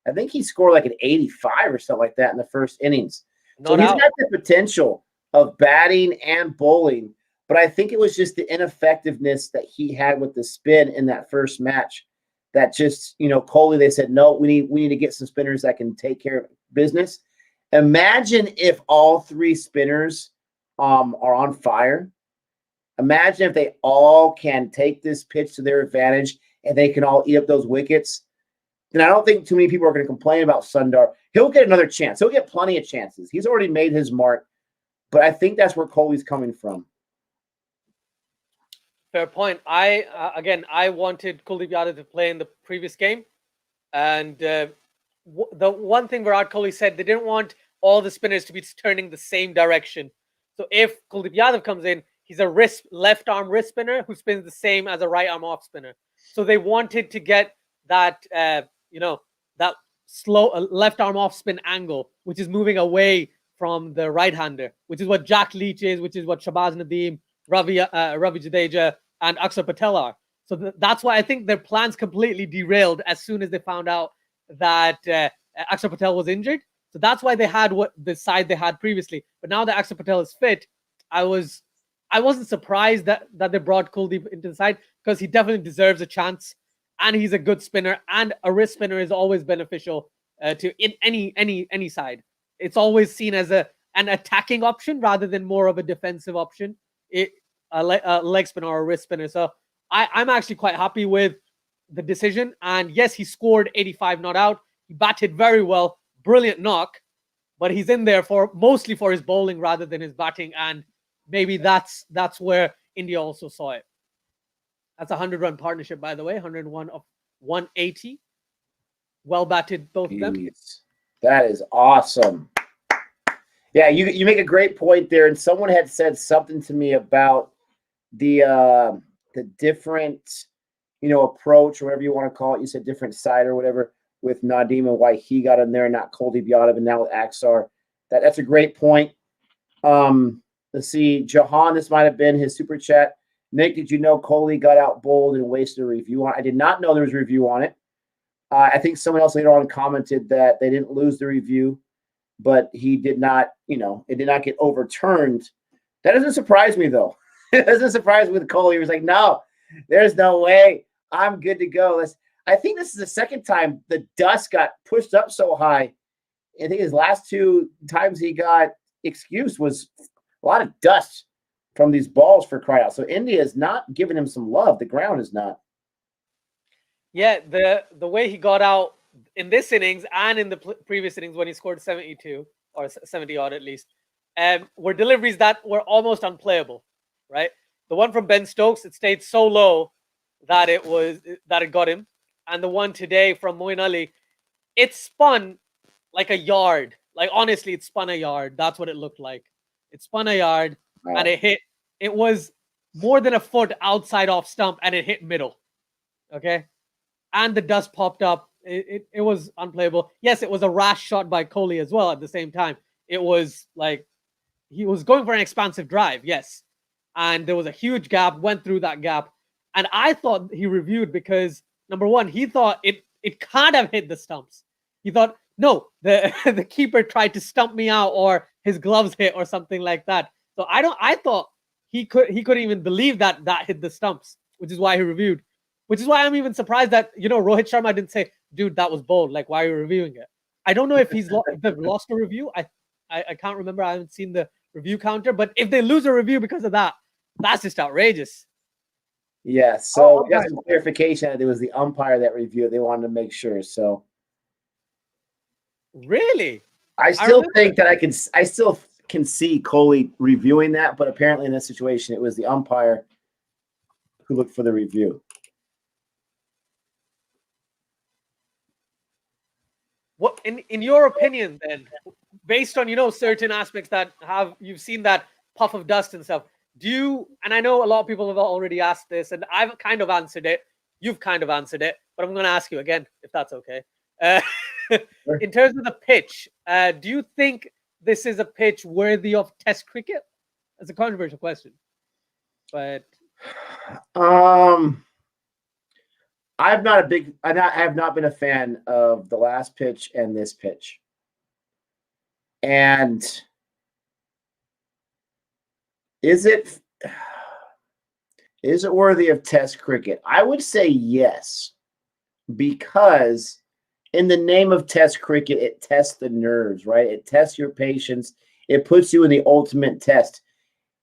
I think he scored like an 85 or something like that in the first innings. So he's got the potential of batting and bowling. But I think it was just the ineffectiveness that he had with the spin in that first match that just, Coley, they said, no, we need to get some spinners that can take care of business. Imagine if all three spinners are on fire. Imagine if they all can take this pitch to their advantage and they can all eat up those wickets. And I don't think too many people are going to complain about Sundar. He'll get another chance. He'll get plenty of chances. He's already made his mark. But I think that's where Coley's coming from. Fair point. I wanted Kuldeep Yadav to play in the previous game. And the one thing Virat Kohli said, they didn't want all the spinners to be turning the same direction. So if Kuldeep Yadav comes in, he's a left arm wrist spinner who spins the same as a right arm off spinner. So they wanted to get that, that slow left arm off spin angle, which is moving away from the right hander, which is what Jack Leach is, which is what Shabazz Nadeem, Ravi Jadeja, and Akshar Patel are. So that's why I think their plans completely derailed as soon as they found out that Akshar Patel was injured. So that's why they had the side they had previously. But now that Akshar Patel is fit, I wasn't surprised that they brought Kuldeep into the side because he definitely deserves a chance, and he's a good spinner, and a wrist spinner is always beneficial to in any side. It's always seen as an attacking option rather than more of a defensive option. A leg spinner or a wrist spinner. So I'm actually quite happy with the decision. And yes, he scored 85 not out. He batted very well, brilliant knock, but he's in there mostly for his bowling rather than his batting. And maybe that's where India also saw it. That's a 100-run partnership, by the way, 101 of 180. Well batted, both of them. That is awesome. Yeah, you make a great point there. And someone had said something to me about the different, approach, or whatever you want to call it. You said different side or whatever with Nadeem and why he got in there, not Kuldeep Yadav, and now with Axar. That's a great point. Let's see, Jahan, this might have been his super chat. Nick, did you know Kohli got out bowled and wasted a review on it? I did not know there was a review on it. I think someone else later on commented that they didn't lose the review, but he did not, it did not get overturned. That doesn't surprise me, though. It doesn't surprise me with Kohli. He was like, no, there's no way. I'm good to go. I think this is the second time the dust got pushed up so high. I think his last two times he got excused was a lot of dust from these balls, for crying out. So India is not giving him some love. The ground is not. Yeah, the way he got out in this innings and in the previous innings when he scored 72 or 70 odd at least, were deliveries that were almost unplayable, right? The one from Ben Stokes, it stayed so low that it got him, and the one today from Moeen Ali, it spun like a yard. Like honestly, it spun a yard. That's what it looked like. It spun a yard. Wow. And it hit. It was more than a foot outside off stump, and it hit middle. Okay. And the dust popped up. It was unplayable. Yes, it was a rash shot by Kohli as well at the same time. It was like he was going for an expansive drive, yes. And there was a huge gap, went through that gap. And I thought he reviewed because, number one, he thought it can't have hit the stumps. He thought, no, the keeper tried to stump me out or his gloves hit or something like that. So I thought he couldn't even believe that hit the stumps, which is why he reviewed. Which is why I'm even surprised that, Rohit Sharma didn't say, dude, that was bold. Like, why are you reviewing it? I don't know if they've lost a review. I can't remember. I haven't seen the review counter. But if they lose a review because of that, that's just outrageous. Yeah. So just some clarification, it was the umpire that reviewed. They wanted to make sure. So really, I still think that I still can see Kohli reviewing that, but apparently in this situation, it was the umpire who looked for the review. What in your opinion then, based on certain aspects that you've seen that puff of dust and stuff, and I know a lot of people have already asked this and I've kind of answered it, you've kind of answered it, but I'm going to ask you again if that's okay. Sure. In terms of the pitch, do you think this is a pitch worthy of Test cricket? That's a controversial question, but I have not been a fan of the last pitch and this pitch. And Is it worthy of test cricket? I would say yes, because in the name of test cricket, it tests the nerves, right? It tests your patience. It puts you in the ultimate test.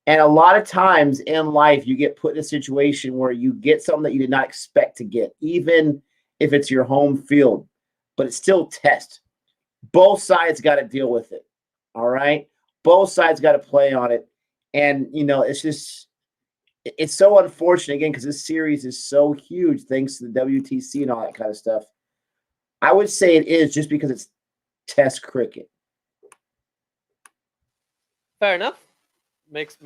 And a lot of times in life, you get put in a situation where you get something that you did not expect to get, even if it's your home field, but it's still test. Both sides got to deal with it. All right. Both sides got to play on it. And, it's so unfortunate, again, because this series is so huge thanks to the WTC and all that kind of stuff. I would say it is, just because it's test cricket. Fair enough. Makes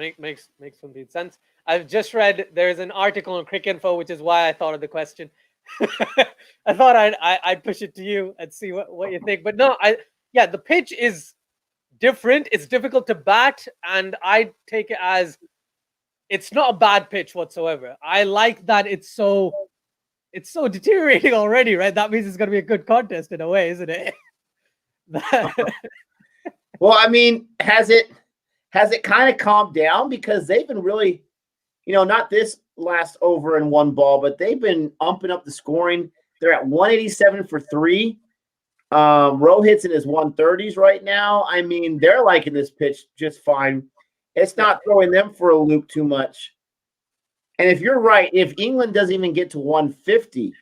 complete sense. I've just read there's an article on Cricket Info, which is why I thought of the question. I thought I'd push it to you and see what you think. But no, the pitch is different. It's difficult to bat, and I take it as it's not a bad pitch whatsoever. I like that it's so deteriorating already, right? That means it's going to be a good contest in a way, isn't it? Well, I mean, has it kind of calmed down? Because they've been really, not this last over in one ball, but they've been umping up the scoring. They're at 187 for 3. Rohit's in his 130s right now. I mean, they're liking this pitch just fine. It's not throwing them for a loop too much. And if you're right, if England doesn't even get to 150,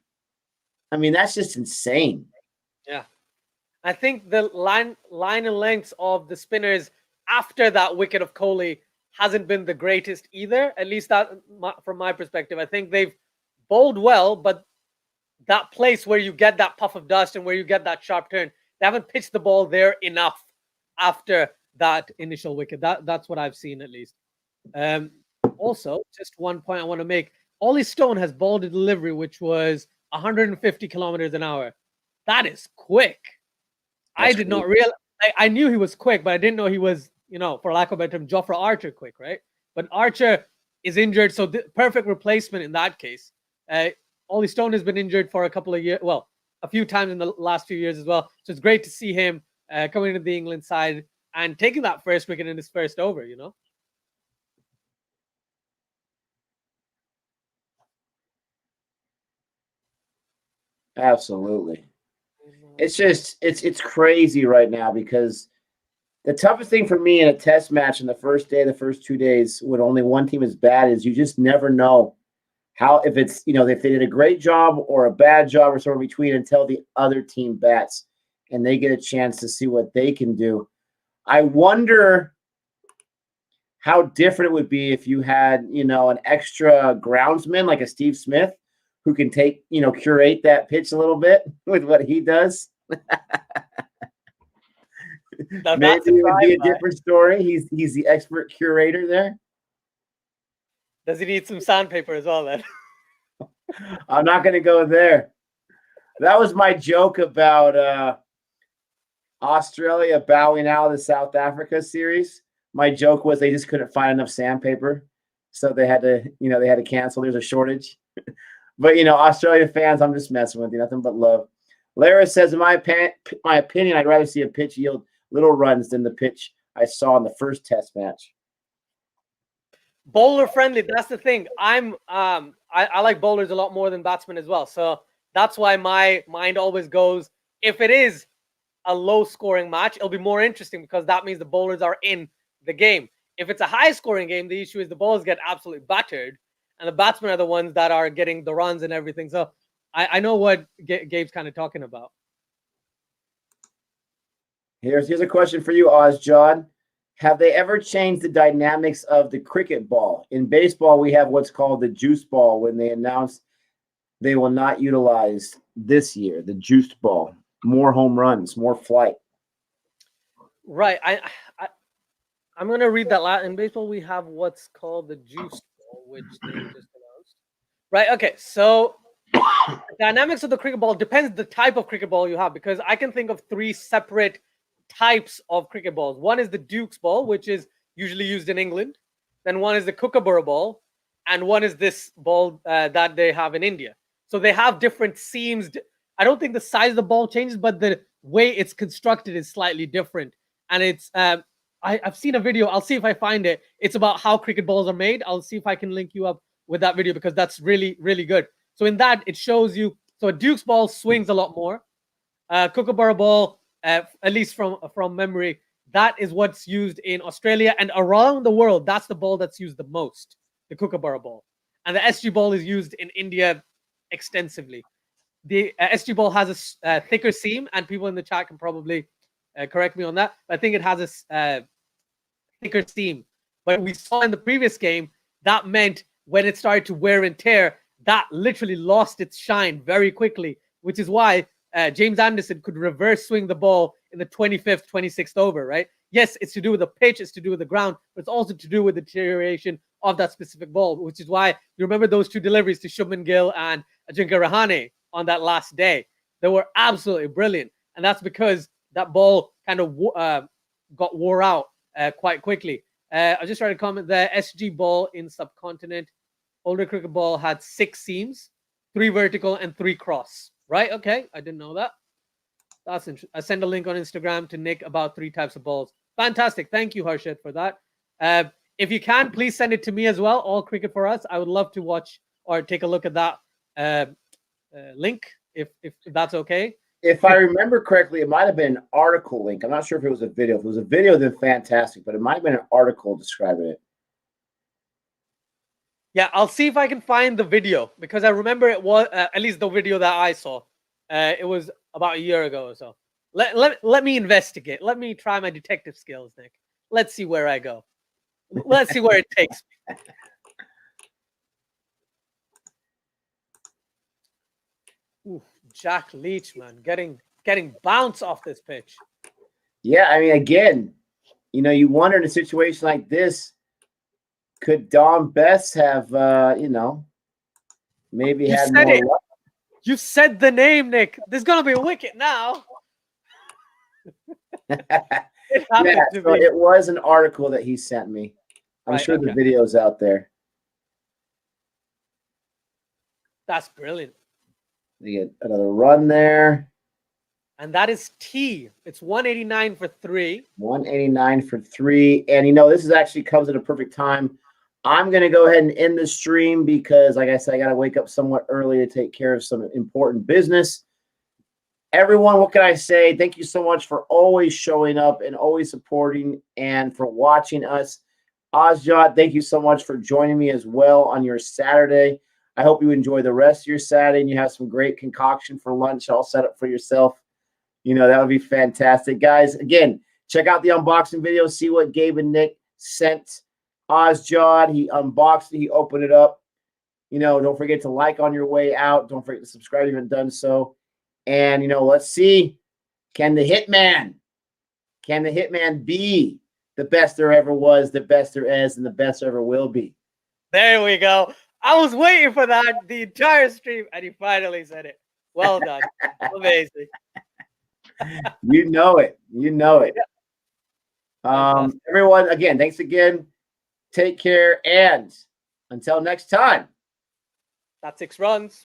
I mean, that's just insane. Yeah. I think the line and lengths of the spinners after that wicket of Kohli hasn't been the greatest either, at least from my perspective. I think they've bowled well, but that place where you get that puff of dust and where you get that sharp turn, they haven't pitched the ball there enough after that initial wicket. That's what I've seen, at least. Also, just one point I want to make. Ollie Stone has bowled a delivery which was 150 kilometers an hour. That is quick. I did not realize. I knew he was quick, but I didn't know he was, for lack of a better term, Jofra Archer quick, right? But Archer is injured, so the perfect replacement in that case. Ollie Stone has been injured for a couple of years, well, a few times in the last few years as well. So it's great to see him coming into the England side and taking that first wicket in his first over, Absolutely. It's just it's crazy right now, because the toughest thing for me in a test match in the first 2 days, when only one team is bad, is you just never know how, if it's, if they did a great job or a bad job or somewhere between, until the other team bats and they get a chance to see what they can do. I wonder how different it would be if you had, an extra groundsman like a Steve Smith, who can curate that pitch a little bit with what he does. Maybe it would be a different story. He's the expert curator there. Does he need some sandpaper as well then? I'm not going to go there. That was my joke about Australia bowing out of the South Africa series. My joke was they just couldn't find enough sandpaper, so they had to cancel. There's a shortage. But, Australia fans, I'm just messing with you. Nothing but love. Lara says, in my opinion, I'd rather see a pitch yield little runs than the pitch I saw in the first test match. Bowler friendly. That's the thing. I like bowlers a lot more than batsmen as well. So that's why my mind always goes, if it is a low scoring match, it'll be more interesting, because that means the bowlers are in the game. If it's a high scoring game, the issue is the bowlers get absolutely battered, and the batsmen are the ones that are getting the runs and everything. So I know what Gabe's kind of talking about. Here's a question for you, Ozjod. Have they ever changed the dynamics of the cricket ball? In baseball, we have what's called the juice ball, when they announced they will not utilize this year, the juiced ball. More home runs, more flight. Right. I'm going to read that. In baseball, we have what's called the juice ball, which they just announced. Right. Okay. So dynamics of the cricket ball depends the type of cricket ball you have, because I can think of 3 separate types of cricket balls. One is the Duke's ball, which is usually used in England. Then one is the Kookaburra ball, and one is this ball that they have in India. So they have different seams. I don't think the size of the ball changes, but the way it's constructed is slightly different. And it's I've seen a video. I'll see if I find it. It's about how cricket balls are made. I'll see if I can link you up with that video because that's really, really good. So in that, it shows you. So a Duke's ball swings a lot more. Kookaburra ball, at least from memory, that is what's used in Australia and around the world. That's the ball that's used the most, the Kookaburra ball. And the SG ball is used in India extensively. The SG ball has a thicker seam, and people in the chat can probably correct me on that. But I think it has a thicker seam. But we saw in the previous game that meant when it started to wear and tear, that literally lost its shine very quickly, which is why James Anderson could reverse swing the ball in the 25th, 26th over, right? Yes, it's to do with the pitch, it's to do with the ground, but it's also to do with the deterioration of that specific ball, which is why you remember those two deliveries to Shubman Gill and Ajinkya Rahane on that last day. They were absolutely brilliant. And that's because that ball kind of got wore out quite quickly. I just tried to comment the SG ball in subcontinent. Older cricket ball had 6 seams, 3 vertical and 3 cross. Right? Okay. I didn't know that. That's interesting. I sent a link on Instagram to Nick about 3 types of balls. Fantastic. Thank you, Harshit, for that. If you can, please send it to me as well. All Cricket for Us. I would love to watch or take a look at that link, if that's okay. If I remember correctly, it might have been an article link. I'm not sure if it was a video. If it was a video, then fantastic. But it might have been an article describing it. Yeah, I'll see if I can find the video because I remember it was at least the video that I saw. It was about a year ago or so. Let me investigate. Let me try my detective skills, Nick. Let's see where I go. Let's see where it takes me. Ooh, Jack Leach, man, getting bounce off this pitch. Yeah, I mean, again, you wonder in a situation like this, could Dom Bess have, maybe had more luck? You said the name, Nick. There's gonna be a wicket now. It was an article that he sent me. I'm sure the video's out there. That's brilliant. We get another run there. And that is T. It's 189 for 3. 189 for 3. And, this actually comes at a perfect time. I'm going to go ahead and end the stream because, like I said, I got to wake up somewhat early to take care of some important business. Everyone, what can I say? Thank you so much for always showing up and always supporting and for watching us. Ozjot, thank you so much for joining me as well on your Saturday. I hope you enjoy the rest of your Saturday and you have some great concoction for lunch all set up for yourself. That would be fantastic. Guys, again, check out the unboxing video. See what Gabe and Nick sent Ozjot. He unboxed it. He opened it up. Don't forget to like on your way out. Don't forget to subscribe if you haven't done so. And, let's see. Can the Hitman be the best there ever was, the best there is, and the best there ever will be? There we go. I was waiting for that the entire stream, and he finally said it. Well done. Amazing. You know it. Yeah. Everyone, again, thanks again. Take care, and until next time. That's 6 runs.